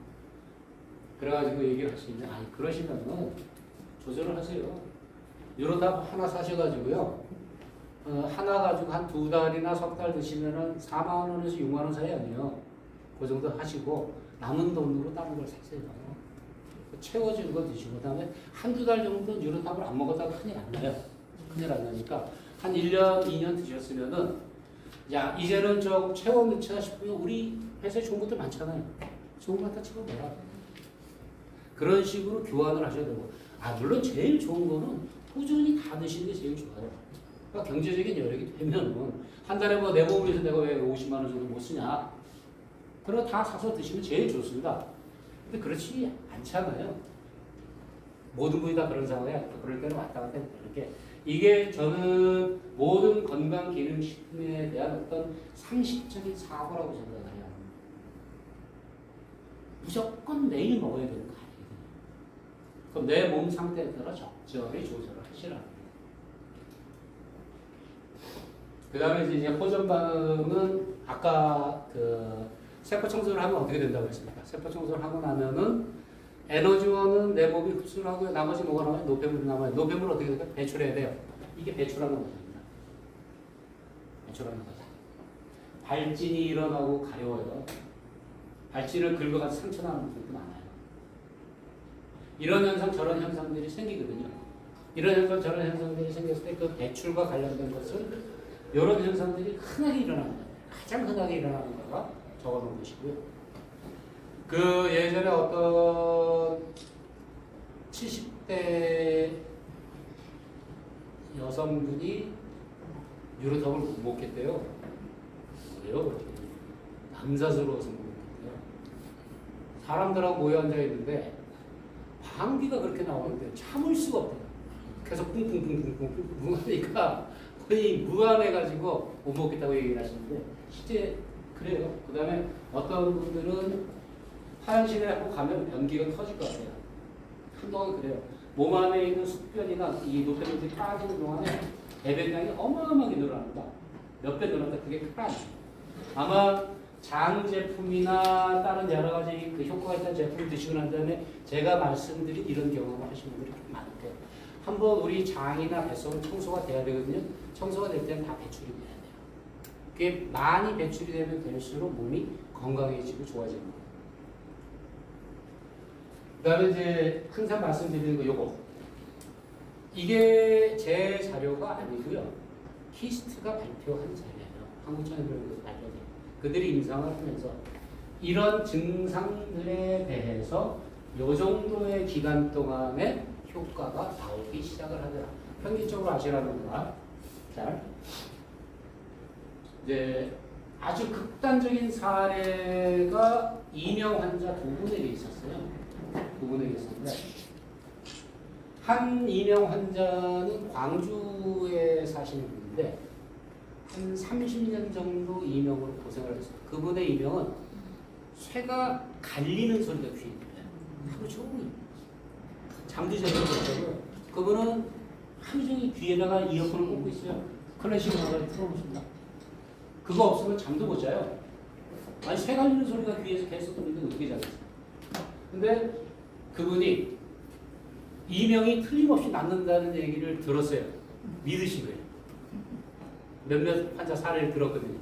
그래가지고 얘기를 하시는데 아니 그러시면은 조절을 하세요. 유로탑 하나 사셔가지고요. 하나 가지고 한 2달이나 석 달 드시면은 4만 원에서 6만 원 사이 아니에요. 그 정도 하시고 남은 돈으로 다른 걸 사세요. 채워지는 거 드시고 그다음에 한두 달 정도 유로탑을 안 먹었다가 큰일 안 나요. 큰일 안 나니까 한 1년, 2년 드셨으면은 야 이제는 조금 채워 넣자 싶으면 우리 회사에 좋은 것들 많잖아요. 좋은 거 갖다 채워내라. 그런 식으로 교환을 하셔야 되고 물론 제일 좋은 거는 꾸준히 다 드시는 게 제일 좋아요. 그러니까 경제적인 여력이 되면은 한 달에 뭐 내 몸을 위해서 내가 왜 50만 원 정도 못 쓰냐. 그럼 다 사서 드시면 제일 좋습니다. 근데 그렇지 않잖아요. 모든 분이 다 그런 상황이야. 그럴 때는 왔다 갔다 이렇게 이게 저는 모든 건강 기능 식품에 대한 어떤 상식적인 사고라고 생각을 해요. 무조건 매일 먹어야 되는 거 아니거든요. 그럼 내 몸 상태에 따라 적절히 조절을 하시라는 거예요. 그 다음에 이제 호전 반응은 아까 그 세포 청소를 하면 어떻게 된다고 했습니까? 세포 청소를 하고 나면은 에너지원은 내 몸이 흡수를 하고요. 나머지 뭐가 나와요? 노폐물이 남아요. 노폐물을 어떻게 될까요? 배출해야 돼요. 이게 배출하는 거입니다. 배출하는 거다. 발진이 일어나고 가려워요. 발진을 긁어가서 상처 나는 분도 많아요. 이런 현상, 저런 현상들이 생기거든요. 이런 현상, 저런 현상들이 생겼을 때 그 배출과 관련된 것은 이런 현상들이 흔하게 일어나는 거예요. 가장 흔하게 일어나는 거가 적어놓은 것이고요. 그 예전에 어떤 70대 여성분이 유로탑을 못 먹겠대요. 왜요? 남사스러워서 못 먹겠대요. 사람들하고 모여 앉아 있는데 방귀가 그렇게 나오는데 참을 수가 없대요. 계속 뿡뿡뿡뿡뿡뿡 하니까 거의 무안해가지고 못 먹겠다고 얘기를 하시는데 실제 그래요. 그 다음에 어떤 분들은 화장실에 한번 가면 변기가 터질 것 같아요. 한동안 그래요. 몸 안에 있는 숙변이나 이 노폐물들이 빠지는 동안에 배변량이 어마어마하게 늘어납니다. 몇 배 늘어난다. 그게 큰 아니에요. 아마 장 제품이나 다른 여러 가지 그 효과가 있는 제품을 드시고 난 다음에 제가 말씀드린 이런 경험을 하시는 분들이 많을 거예요. 한번 우리 장이나 뱃속은 청소가 돼야 되거든요. 청소가 될 때는 다 배출이 돼야 돼요. 그게 많이 배출이 되면 될수록 몸이 건강해지고 좋아지는 거예요. 그 다음에 이제 항상 말씀드리는 거 요거. 이게 제 자료가 아니고요. 키스트가 발표한 자료예요. 한국천연병원에서 발표된. 그들이 임상을 하면서 이런 증상들에 대해서 요 정도의 기간 동안에 효과가 나오기 시작을 하더라. 평균적으로 아시라는 거야. 자, 이제 아주 극단적인 사례가 이명 환자 두 분에게 있었어요. 두 분에게 있었는데 한 이명 환자는 광주에 사시는 분인데 한 30년 정도 이명으로 고생을 했어요. 그분의 이명은 쇠가 갈리는 소리가 귀에 들려요. 하루 종일 잠도 제대로 못 자고요. 그분은 하루 종일 귀에다가 이어폰을 꽂고 있어요. 클래식 음악을 틀어놓습니다. 그거 없으면 잠도 못 자요. 아니 쇠 갈리는 소리가 귀에서 계속 들리는데 어떻게 자겠어요? 근데 그분이 이명이 틀림없이 낫는다는 얘기를 들었어요. 믿으신 거예요. 몇몇 환자 사례를 들었거든요.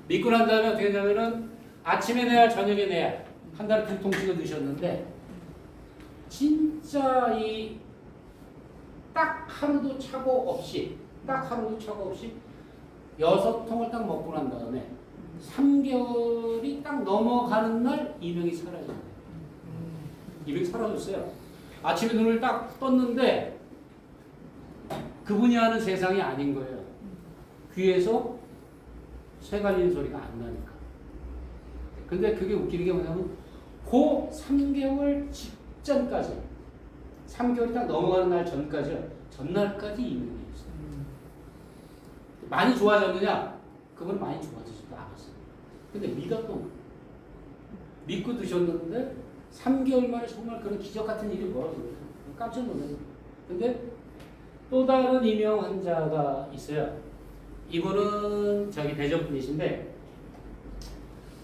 믿고 난 다음에 어떻게 했냐면은 아침에 내야 저녁에 내야 한 달에 2통씩을 드셨는데 진짜 이 딱 하루도 차고 없이 6통을 딱 먹고 난 다음에 3개월이 딱 넘어가는 날 이명이 사라져요. 이명이 사라졌어요. 아침에 눈을 딱 떴는데 그분이 하는 세상이 아닌 거예요. 귀에서 쇠 갈리는 소리가 안 나니까. 근데 그게 웃기는 게 뭐냐면 그 3개월 직전까지 3개월이 딱 넘어가는 날 전날까지 이명이 있어요. 많이 좋아졌느냐? 그건 많이 좋아지지도 않았어요. 근데 믿고 드셨는데 3개월 만에 정말 그런 기적 같은 일이 뭐라고 그래요? 깜짝 놀랐어요. 근데 또 다른 이명 환자가 있어요. 이분은 대전 분이신데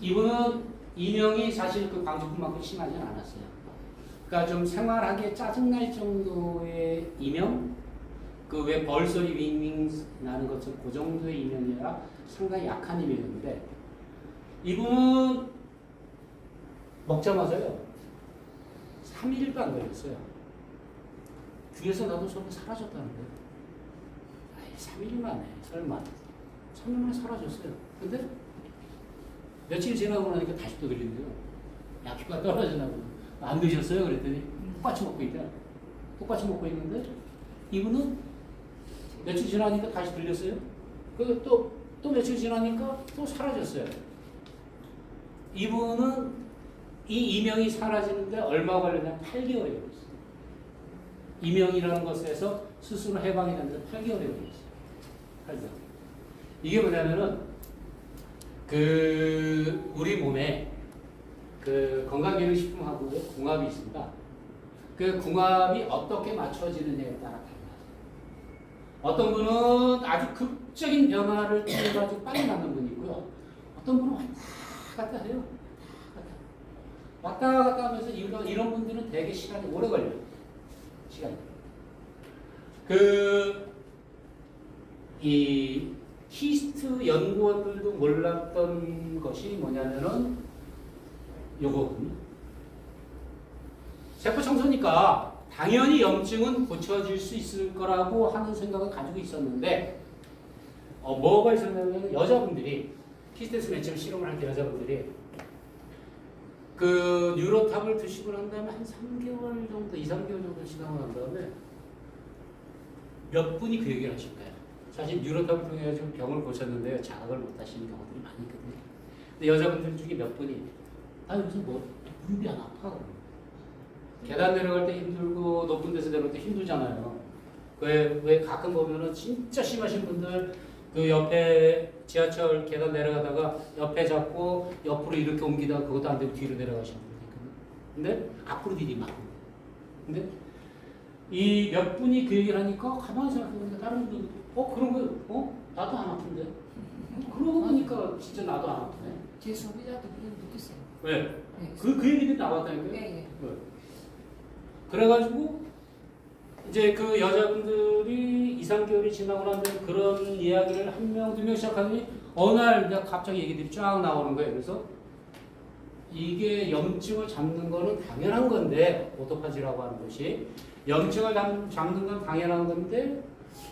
이분은 이명이 사실 그 광주뿐만큼 심하지 않았어요. 그러니까 좀 생활하기에 짜증날 정도의 이명, 그 왜 벌소리 윙윙 나는 것처럼 그 정도의 이명이라 상당히 약한 이명인데 이분은 먹자마자요 3일도 안 걸렸어요. 귀에서 나도 소리 사라졌다는데 3일 만에 설마 3일 만에 사라졌어요. 근데 며칠 지나고 나니까 다시 또 들리는데요. 약효가 떨어지나고 안 드셨어요? 그랬더니 똑같이 먹고 있다. 똑같이 먹고 있는데 이분은 며칠 지나니까 다시 들렸어요. 또 며칠 지나니까 또 사라졌어요. 이분은 이 이명이 사라지는데 얼마 걸렸냐면 8개월이 걸렸어요. 이명이라는 것에서 스스로 해방이 되는데 8개월이 걸렸어요. 8개월. 이게 뭐냐면은 우리 몸에 건강기능식품하고 궁합이 있습니다. 그 궁합이 어떻게 맞춰지느냐에 따라 달라요. 어떤 분은 아주 극적인 변화를 통해가지고 빨리 낫는 분이 있고요. 어떤 분은 왔다 갔다 해요. 왔다 갔다 하면서 이런 분들은 되게 시간이 오래 걸려요. 이 키스트 연구원들도 몰랐던 것이 뭐냐면은 요거군요. 세포청소니까 당연히 염증은 고쳐질 수 있을 거라고 하는 생각을 가지고 있었는데 뭐가 있었냐면 여자분들이 키스테스 매치를 실험을 할 때 여자분들이 그 뉴로탑을 드시고 난 다음에 한 3개월 정도, 2-3개월 정도 지나고 난 다음에 몇 분이 그 얘기를 하실 거예요. 사실 뉴로탑을 통해 가지고 병을 고쳤는데요. 자각을 못 하시는 경우들이 많이 있거든요. 근데 여자분들 중에 몇 분이 요즘 무릎이 안 아파. 계단 내려갈 때 힘들고 높은 데서 내려올 때 힘들잖아요. 왜 가끔 보면은 진짜 심하신 분들 그 옆에 지하철 계단 내려가다가 옆에 잡고 옆으로 이렇게 옮기다가 그것도 안 되고 뒤로 내려가시는 분들 있거든요. 근데 앞으로 디디막. 근데 이 몇 분이 그 얘기를 하니까 가만히 생각해보니까 다른 분들 그런 거 나도 안 아픈데 그러고 보니까 진짜 나도 안 아프네. 제 소비자도 그런 느꼈어요. 왜? 네. 그 얘기들이 나왔다니까요. 네. 그래가지고 이제 그 여자분들이 2-3개월이 지나고 난 다음에 그런 이야기를 한 명, 두 명 시작하더니 어느 날 그냥 갑자기 얘기들이 쫙 나오는 거예요. 그래서 이게 염증을 잡는 거는 당연한 건데 오토파지라고 하는 것이 염증을 잡는 건 당연한 건데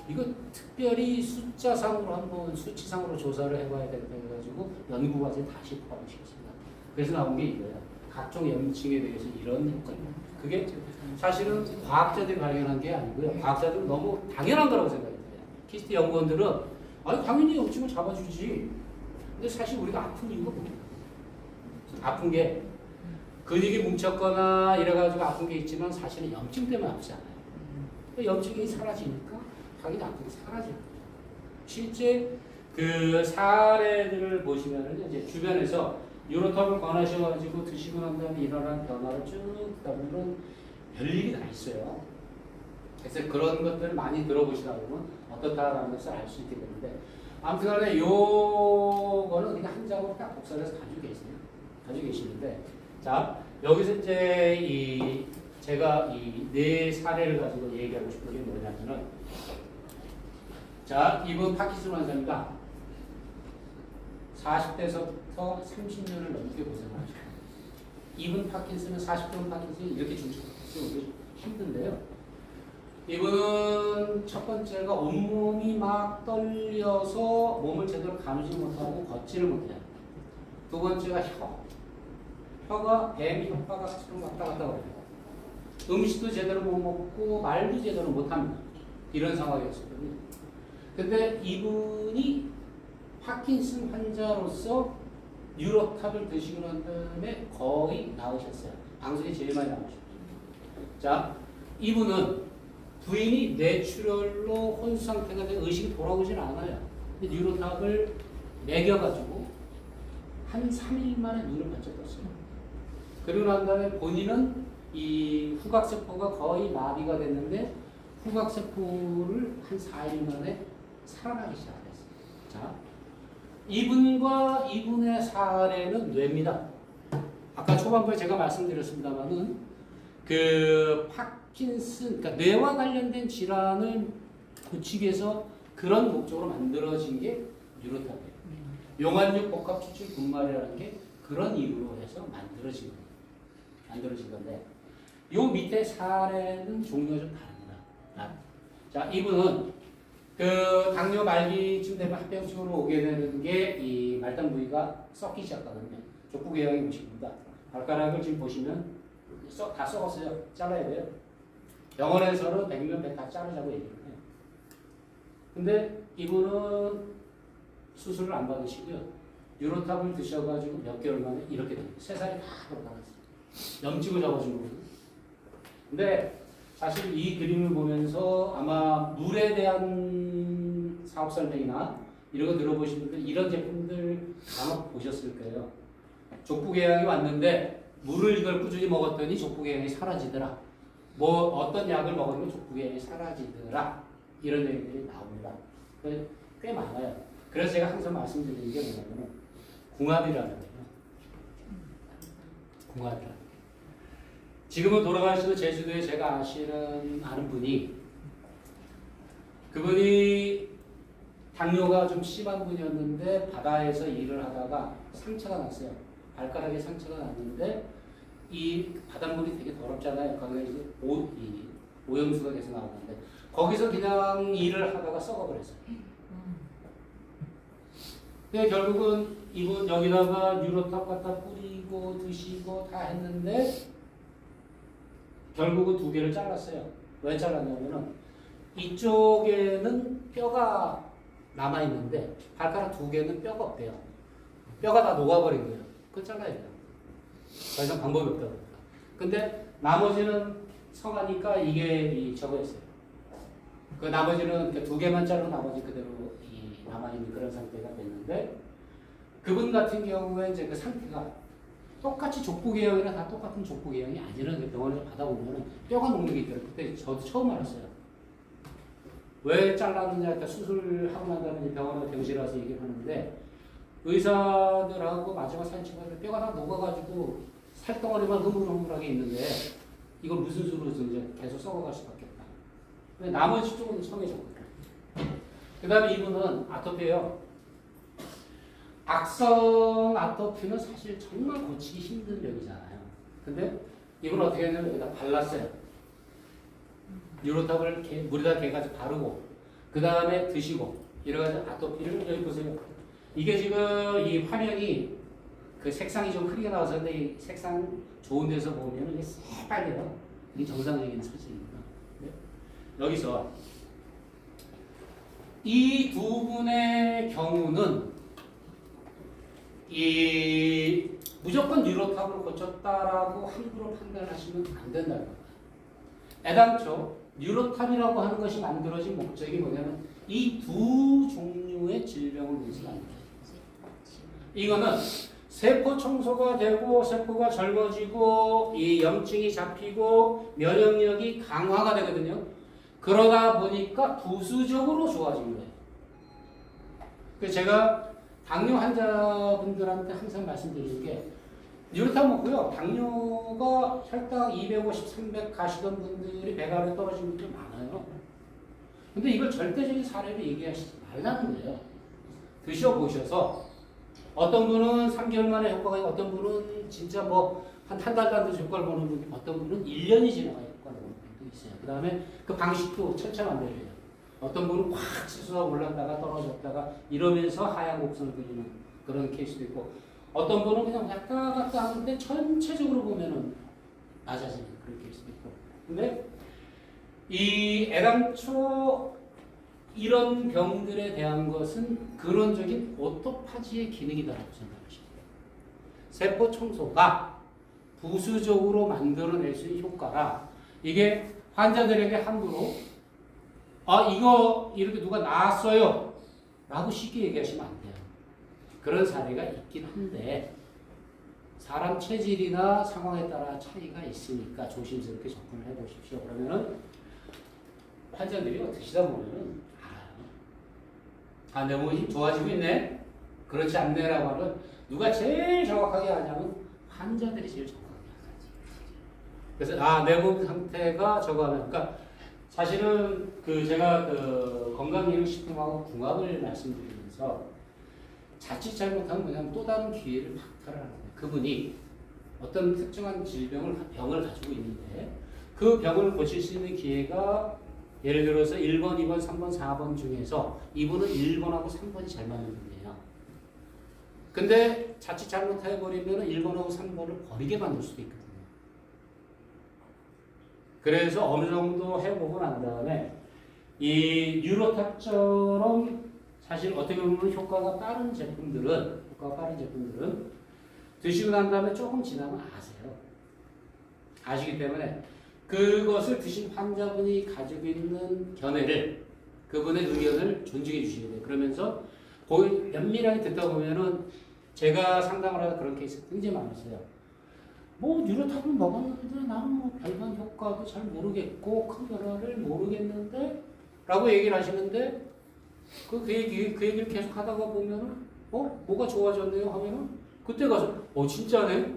이거 특별히 숫자상으로 한번 수치상으로 조사를 해봐야 된다 해가지고 연구과제 다시 포함시켰습니다. 그래서 나온 게 이거예요. 각종 염증에 대해서 이런 효과입니다. 그게 사실은 과학자들이 발견한 게 아니고요. 과학자들은 너무 당연한 거라고 생각해요. 키스트 연구원들은 아니 당연히 염증을 잡아주지. 근데 사실 우리가 아픈 이유가 뭡니까? 아픈 게 근육이 뭉쳤거나 이래가지고 아픈 게 있지만 사실은 염증 때문에 아프지 않아요. 염증이 사라지니까 당연히 아픈 게 사라져요. 실제 그 사례들을 보시면은 이제 주변에서 유로탑을 권하셔가지고 드시고 난 다음에 일어난 변화를 쭉 듣다 보면 별일이 다 있어요. 그래서 그런 것들을 많이 들어보시다 보면 어떻다라는 것을 알 수 있게 되는데 아무튼 간에 요거는 그냥 한 장으로 딱 복사해서 가지고 계세요. 가지고 계시는데 자 여기서 이제 제가 이 네 사례를 가지고 얘기하고 싶은 게 뭐냐면은 자 이분 파킨슨 환자입니다. 40대에서부터 30년을 넘게 고생을 하셨어요. 이분 파킨슨은 40대 파킨슨이 이렇게 중증 힘든데요. 이분은 첫 번째가 온몸이 막 떨려서 몸을 제대로 가누지 못하고 걷지를 못해요. 두 번째가 혀가 뱀이 혓바닥처럼 왔다 갔다 거려요. 음식도 제대로 못 먹고 말도 제대로 못합니다. 이런 상황이었거든요. 근데 이분이 파킨슨 환자로서 유로탑을 드시고 난 다음에 거의 나으셨어요. 방송에 제일 많이 나오셨죠. 자, 이분은 부인이 뇌출혈로 혼수 상태가 돼 의식이 돌아오질 않아요. 근데 유로탑을 먹여가지고 한 3일 만에 눈을 번쩍 떴어요. 그리고 난 다음에 본인은 이 후각세포가 거의 마비가 됐는데 후각세포를 한 4일 만에 살아나기 시작했어요. 자, 이분과 이분의 사례는 뇌입니다. 아까 초반부에 제가 말씀드렸습니다만은 그 파킨슨, 그러니까 뇌와 관련된 질환을 고치기 위해서 그런 목적으로 만들어진 게 유로탑이에요. 용안육 복합추출 분말이라는 게 그런 이유로 해서 만들어진 건데 요 밑에 사례는 종류가 좀 다릅니다. 자, 이분은 그 당뇨 말기쯤 되면 합병증으로 오게 되는 게 이 말단 부위가 썩기 시작하거든요. 족부궤양이 오십니다. 발가락을 지금 보시면 다 썩었어요. 잘라야 돼요. 병원에서는 100면 100 다 자르자고 얘기를 해요. 근데 이분은 수술을 안 받으시고요. 유로탑을 드셔가지고 몇 개월 만에 이렇게 됩니다. 세살이 다 돌아가셨어요. 염증을 잡아준 거거든요. 근데 사실 이 그림을 보면서 아마 물에 대한 사업 설명이나 이런 거 들어보신 분들 이런 제품들 간혹 보셨을 거예요. 족부궤양이 왔는데 물을 이걸 꾸준히 먹었더니 족부궤양이 사라지더라. 뭐 어떤 약을 먹으면 족부궤양이 사라지더라. 이런 얘기들이 나옵니다. 꽤 많아요. 그래서 제가 항상 말씀드리는 게 뭐냐면 궁합이라는 거예요. 궁합이라는 거. 지금은 돌아가시고 제주도에 제가 아는 분이 그분이 당뇨가 좀 심한 분이었는데 바다에서 일을 하다가 상처가 났어요. 발가락에 상처가 났는데 이 바닷물이 되게 더럽잖아요. 거기에 이제 오염수가 계속 나오는데 거기서 그냥 일을 하다가 썩어버렸어요. 근데 결국은 이분 여기다가 유로탑 갖다 뿌리고 드시고 다 했는데 결국은 2개를 잘랐어요. 왜 잘랐냐면은 이쪽에는 뼈가 남아있는데 발가락 2개는 뼈가 없대요. 뼈가 다 녹아버린 거예요. 그거 잘라야 돼요. 더 이상 방법이 없다고 합니다. 근데 나머지는 성하니까 이게 저거였어요. 그 나머지는 2개만 자르고 나머지 그대로 남아있는 그런 상태가 됐는데 그분 같은 경우에 이제 그 상태가 똑같이 족부궤양이랑 다 똑같은 족부궤양이 아니라는 병원에서 받아보면 뼈가 녹는 게 있더라고요. 그때 저도 처음 알았어요. 왜 잘랐느냐, 그러니까 수술하고 난 다음에 병원에 병실에 와서 얘기를 하는데 의사들하고 마지막 사진 찍었는데 뼈가 다 녹아가지고 살덩어리만 흐물흐물하게 있는데 이걸 무슨 수로 이제 계속 썩어갈 수밖에 없다. 근데 나머지 쪽은 성해졌거든요. 그 다음에 이분은 아토피예요. 악성 아토피는 사실 정말 고치기 힘든 병이잖아요. 근데 이분은 어떻게 했냐면 여기다 발랐어요. 유로탑을 물에다 개가지고 바르고 그 다음에 드시고 이래가지고 아토피를 여기 보세요. 이게 지금 이 화면이 그 색상이 좀 흐리게 나와서 근데 이 색상 좋은 데서 보면 이게 새빨개요. 이게 정상적인 사진입니다. 네? 여기서 이 두 분의 경우는 이 무조건 뉴로탑으로 고쳤다라고 함부로 판단하시면 안 된다는 겁니다. 애당초 뉴로탑이라고 하는 것이 만들어진 목적이 뭐냐면 이 두 종류의 질병을 위해서 만들어요. 이거는 세포 청소가 되고 세포가 젊어지고 이 염증이 잡히고 면역력이 강화가 되거든요. 그러다 보니까 부수적으로 좋아진 거예요. 그래서 제가 당뇨 환자분들한테 항상 말씀드리는 게 뉴로탑 먹고요. 당뇨가 혈당 250, 300 가시던 분들이 배가 떨어지는 분들 많아요. 근데 이걸 절대적인 사례로 얘기하시지 말라는 거예요. 드셔보셔서 어떤 분은 3개월 만에 효과가 있고 어떤 분은 진짜 뭐 한 달도 안 돼서 효과를 보는 분, 어떤 분은 1년이 지나가 효과를 보는 분도 있어요. 그 다음에 그 방식도 천차만별이에요. 어떤 분은 확 치수가 올랐다가 떨어졌다가 이러면서 하향 곡선을 그리는 그런 케이스도 있고 어떤 분은 그냥 왔다 갔다 하는데 전체적으로 보면은 낮아지는 그런 케이스도 있고 근데 이 애당초 이런 병들에 대한 것은 근원적인 오토파지의 기능이다라고 생각하시면 돼요. 세포 청소가 부수적으로 만들어낼 수 있는 효과라 이게 환자들에게 함부로 이거 이렇게 누가 나았어요 라고 쉽게 얘기하시면 안 돼요. 그런 사례가 있긴 한데 사람 체질이나 상황에 따라 차이가 있으니까 조심스럽게 접근을 해보십시오. 그러면은 환자들이 드시다 보면은 알아요. 내 몸이 좋아지고 있네? 그렇지 않네라고 하면 누가 제일 정확하게 하냐면 환자들이 제일 정확하게 하지. 그래서 내 몸 상태가 저거 하면 그러니까 사실은 제가 건강기능식품하고 궁합을 말씀드리면서 자칫 잘못하면 그냥 또 다른 기회를 박탈을 하는 거예요. 그분이 어떤 특정한 병을 가지고 있는데 그 병을 고칠 수 있는 기회가 예를 들어서 1번, 2번, 3번, 4번 중에서 이분은 1번하고 3번이 잘 맞는 분이에요. 근데 자칫 잘못해버리면 1번하고 3번을 버리게 만들 수도 있거든요. 그래서 어느 정도 해보고 난 다음에 이 뉴로탑처럼 사실 어떻게 보면 효과가 빠른 제품들은 드시고 난 다음에 조금 지나면 아세요. 아시기 때문에 그것을 드신 환자분이 가지고 있는 견해를 그분의 의견을 존중해 주셔야 돼요. 그러면서 면밀하게 듣다 보면은 제가 상담을 하다 그런 케이스가 굉장히 많았어요. 뭐 뉴로탑을 먹었는데 나는 뭐 별반 효과도 잘 모르겠고 큰 변화를 모르겠는데 라고 얘기를 하시는데 그 얘기를 계속 하다가 보면은 뭐가 좋아졌네요 하면은 그때 가서 진짜네?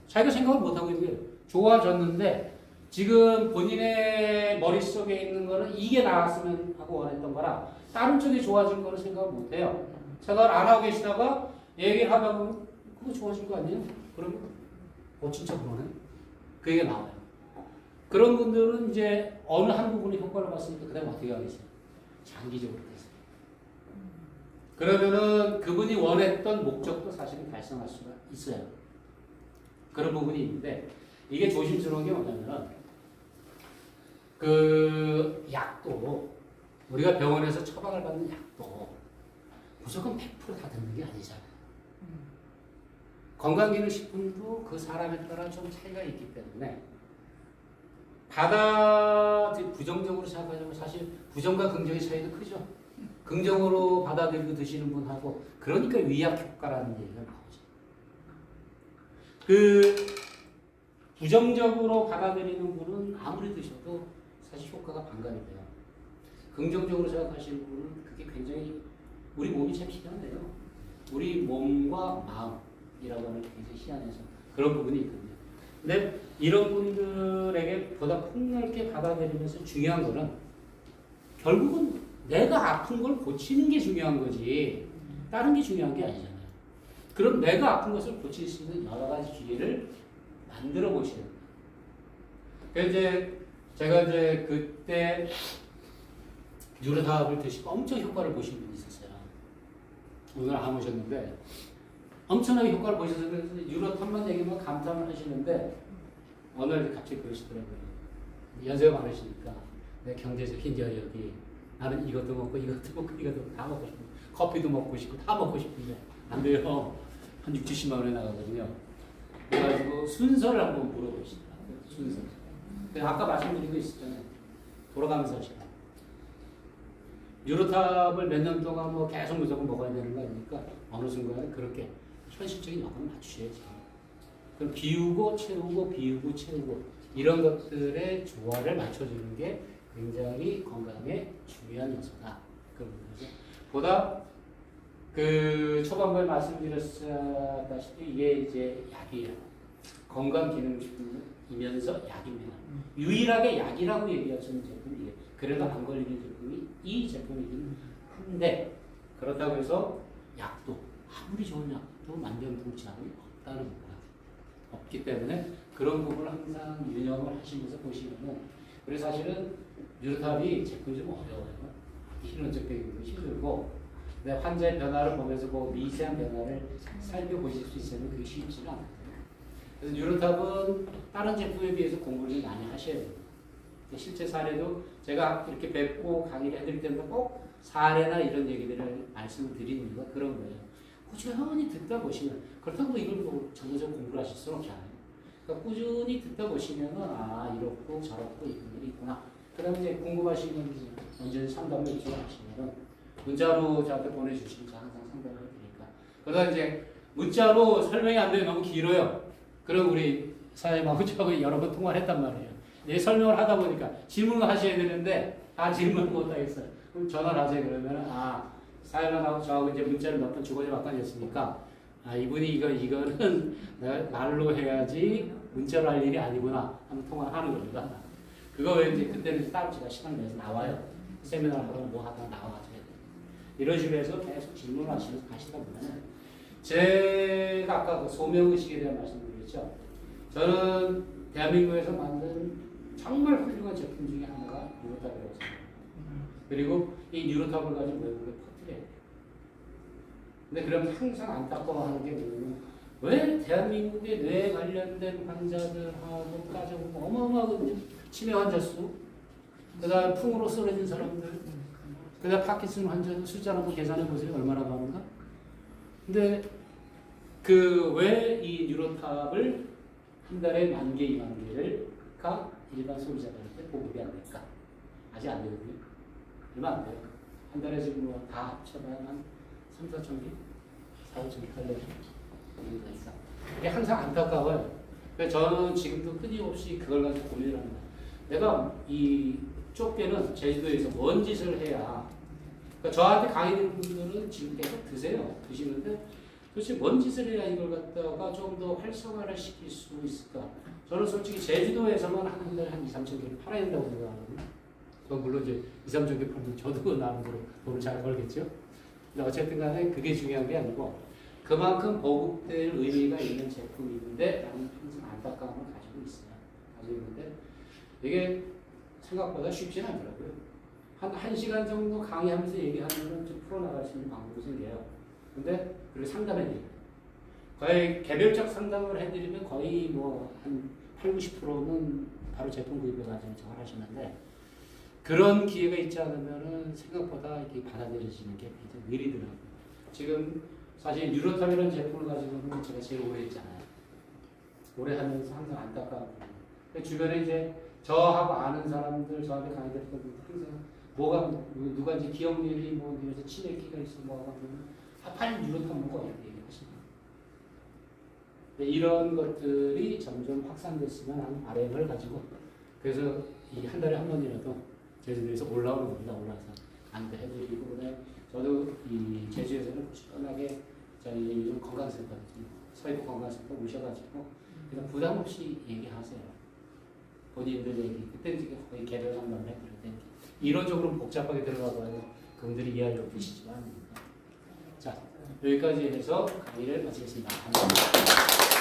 자기가 생각을 못하고 있는 게 좋아졌는데 지금 본인의 머릿속에 있는 거는 이게 나왔으면 하고 원했던 거라 다른 쪽이 좋아진 거는 생각을 못해요. 생각을 안 하고 계시다가 얘기를 하다 보면 그거 좋아진 거 아니에요? 그러면 진짜 그러네? 그 얘기가 나와요. 그런 분들은 이제 어느 한 부분의 효과를 봤으니까 그 다음에 어떻게 하겠어요? 장기적으로 되세요. 그러면은 그분이 원했던 목적도 사실은 달성할 수가 있어요. 그런 부분이 있는데 이게 조심스러운 게 뭐냐면 그 약도 우리가 병원에서 처방을 받는 약도 무조건 100% 다 듣는 게 아니잖아요. 건강기능식품도 그 사람에 따라 좀 차이가 있기 때문에 부정적으로 생각하자면 사실 부정과 긍정의 차이도 크죠. 긍정으로 받아들이고 드시는 분하고 그러니까 위약 효과라는 얘기가 나오죠. 부정적으로 받아들이는 분은 아무리 드셔도 사실 효과가 반감이 돼요. 긍정적으로 생각하시는 분은 그게 굉장히 우리 몸이 참 희한해요. 우리 몸과 마음이라고 하는 게 굉장히 희한해서 그런 부분이 있거든요. 근데 이런 분들에게 보다 폭넓게 받아들이면서 중요한 거는 결국은 내가 아픈 걸 고치는 게 중요한 거지 다른 게 중요한 게 아니잖아요. 그럼 내가 아픈 것을 고칠 수 있는 여러 가지 기회를 만들어 보시는 거예요. 그래서 제가 그때 뉴로탑을 드시고 엄청 효과를 보신 분이 있었어요. 오늘 안 오셨는데 엄청나게 효과를 보셔서 그래서 유로탑만 얘기하면 감탄을 하시는데 어느 날 갑자기 그러시더라고요. 연세가 많으시니까 내 경제적인 여력이 나는 이것도 먹고 이것도 먹고 이것도 다 먹고 싶고 커피도 먹고 싶고 다 먹고 싶은데 안 돼요. 한 6, 70만 원에 나가거든요. 그래가지고 순서를 한번 물어보시다. 순서. 아까 말씀드린 거 있었잖아요. 돌아가면서 하시다. 유로탑을 몇 년 동안 뭐 계속 무조건 먹어야 되는 거 아닙니까? 어느 순간에 그렇게 현실적인 여건을 맞추셔야죠. 그럼 비우고 채우고 비우고 채우고 이런 것들의 조화를 맞춰주는 게 굉장히 건강에 중요한 요소다. 그래서 보다 그 초반부에 말씀드렸다시피 이게 이제 약이에요. 건강기능식품이면서 약입니다. 유일하게 약이라고 얘기할 수 있는 제품이 이게 그래도 안 걸리는 제품이 이 제품이긴 한데 그렇다고 해서 약도 아무리 좋은 약도 만병통치약은 없다는 거야. 없기 때문에 그런 부분을 항상 유념을 하시면서 보시면은 그래서 사실은 유로탑이 제품이 좀 어려워요. 실론적 배경도 힘들고 근데 환자의 변화를 보면서 그 미세한 변화를 살펴보실 수 있으면 그게 쉽지가 않아요. 그래서 유로탑은 다른 제품에 비해서 공부를 좀 많이 하셔야 돼요. 실제 사례도 제가 이렇게 뵙고 강의를 해드릴 때마다 꼭 사례나 이런 얘기들을 말씀을 드리는 이유가 그런 거예요. 꾸준히 듣다 보시면 그렇다고 이걸 뭐 전문적으로 공부를 하실 수는 없잖아요. 그러니까 꾸준히 듣다 보시면은 아 이렇고 저렇고 이런 일이 있구나. 그 다음에 이제 궁금하신 건 언제든 상담을 요청하시면은 문자로 저한테 보내주시면 제가 항상 상담을 해드리니까. 그러다 이제 문자로 설명이 안 되면 너무 길어요. 그럼 우리 사장님하고 저하고 여러 번 통화를 했단 말이에요. 내 설명을 하다 보니까 질문을 하셔야 되는데 질문을 못 하겠어요. 그럼 전화를 하세요. 그러면 사장님하고 저하고 이제 문자를 몇 번 주고받고 바꿔줬으니까 이분이 이거는 내가 말로 해야지 문자로 할 일이 아니구나 하면 통화하는 겁니다. 그거 이제 그때는 따로 제가 시간을 내서 나와요. 세미나를 하거나 뭐 하다가 나와가지고 이런 식으로 해서 계속 질문을 하시다 보면 제가 아까 그 소명의식에 대한 말씀드렸죠. 저는 대한민국에서 만든 정말 훌륭한 제품 중에 하나가 뉴로탑이라고 생각합니다. 그리고 이 뉴로탑을 가지고 외국에 퍼뜨려야 돼요. 근데 그럼 항상 안타까워하는 게 뭐냐면 왜 대한민국의 뇌 관련된 환자들하고 따져보면 어마어마하거든요. 치매 환자 수, 그 다음 풍으로 쓰러진 사람들, 그 다음 파킨슨 환자들 숫자를 한번 계산해 보세요. 얼마나 많은가? 근데 그 왜 이 뉴로탑을 한 달에 10,000개, 20,000개를 일반 소비자들한테 보급이 안 될까? 아직 안 되거든요. 얼마 안 돼요. 한 달에 지금 뭐 다 합쳐봐야 한 3, 4천 개? 4, 5천 개 팔려요. 이게 항상 안타까워요. 그래서 저는 지금도 끊임없이 그걸 가지고 고민을 합니다. 내가 이 좁게는 제주도에서 뭔 짓을 해야 그러니까 저한테 강의하는 분들은 지금 계속 드세요. 드시는데 도대체 뭔 짓을 해야 이걸 갖다가 좀 더 활성화를 시킬 수 있을까? 저는 솔직히 제주도에서만 한 달에 한 2, 3천 개를 팔아야 된다고 생각하거든요. 물론 이제 2, 3천 개 팔면 저도 나름대로 돈을 잘 벌겠죠. 근데 어쨌든 간에 그게 중요한 게 아니고 그만큼 보급될 의미가 있는 제품인데 나는 항상 안타까움을 가지고 있어요. 가지고 있는데 이게 생각보다 쉽지는 않더라고요. 한 1시간 정도 강의하면서 얘기하면 좀 풀어나갈 수 있는 방법이 생겨요. 근데 그리고 상담해드려요. 거의 개별적 상담을 해드리면 거의 뭐 한 8, 90%는 바로 제품 구입해가지고 정을 하시는데 그런 기회가 있지 않으면은 생각보다 이렇게 받아들여지는 게 굉장히 느리더라고요. 지금 사실 뉴로탑이라는 제품을 가지고는 제가 제일 오래 했잖아요. 오래 하면서 항상 안타까워요. 주변에 이제 저하고 아는 사람들, 저한테 강의했던 분들 항상 뭐가 누가 이제 기억력이 뭐 그래서 치매기가 있어 뭐가 그러면 빨리 뉴로탑 먹어 이렇게 얘기하시는 이런 것들이 점점 확산됐으면 하는 바람을 가지고 그래서 이 한 달에 한 번이라도 제주도에서 올라오는 겁니다. 올라와서 안내 해드리고 그다음에 저도 이 제주에서는 꾸준하게 저희 요즘 건강센터 서해부 건강센터 오셔가지고 그냥 부담 없이 얘기하세요. 본인들 얘기 그때 이제 거의 개별 상담을 해드릴 테니까 이론적으로 복잡하게 들어가봐요. 그분들이 이해하려고 계시지만 자 여기까지 해서 강의를 마치겠습니다. 감사합니다.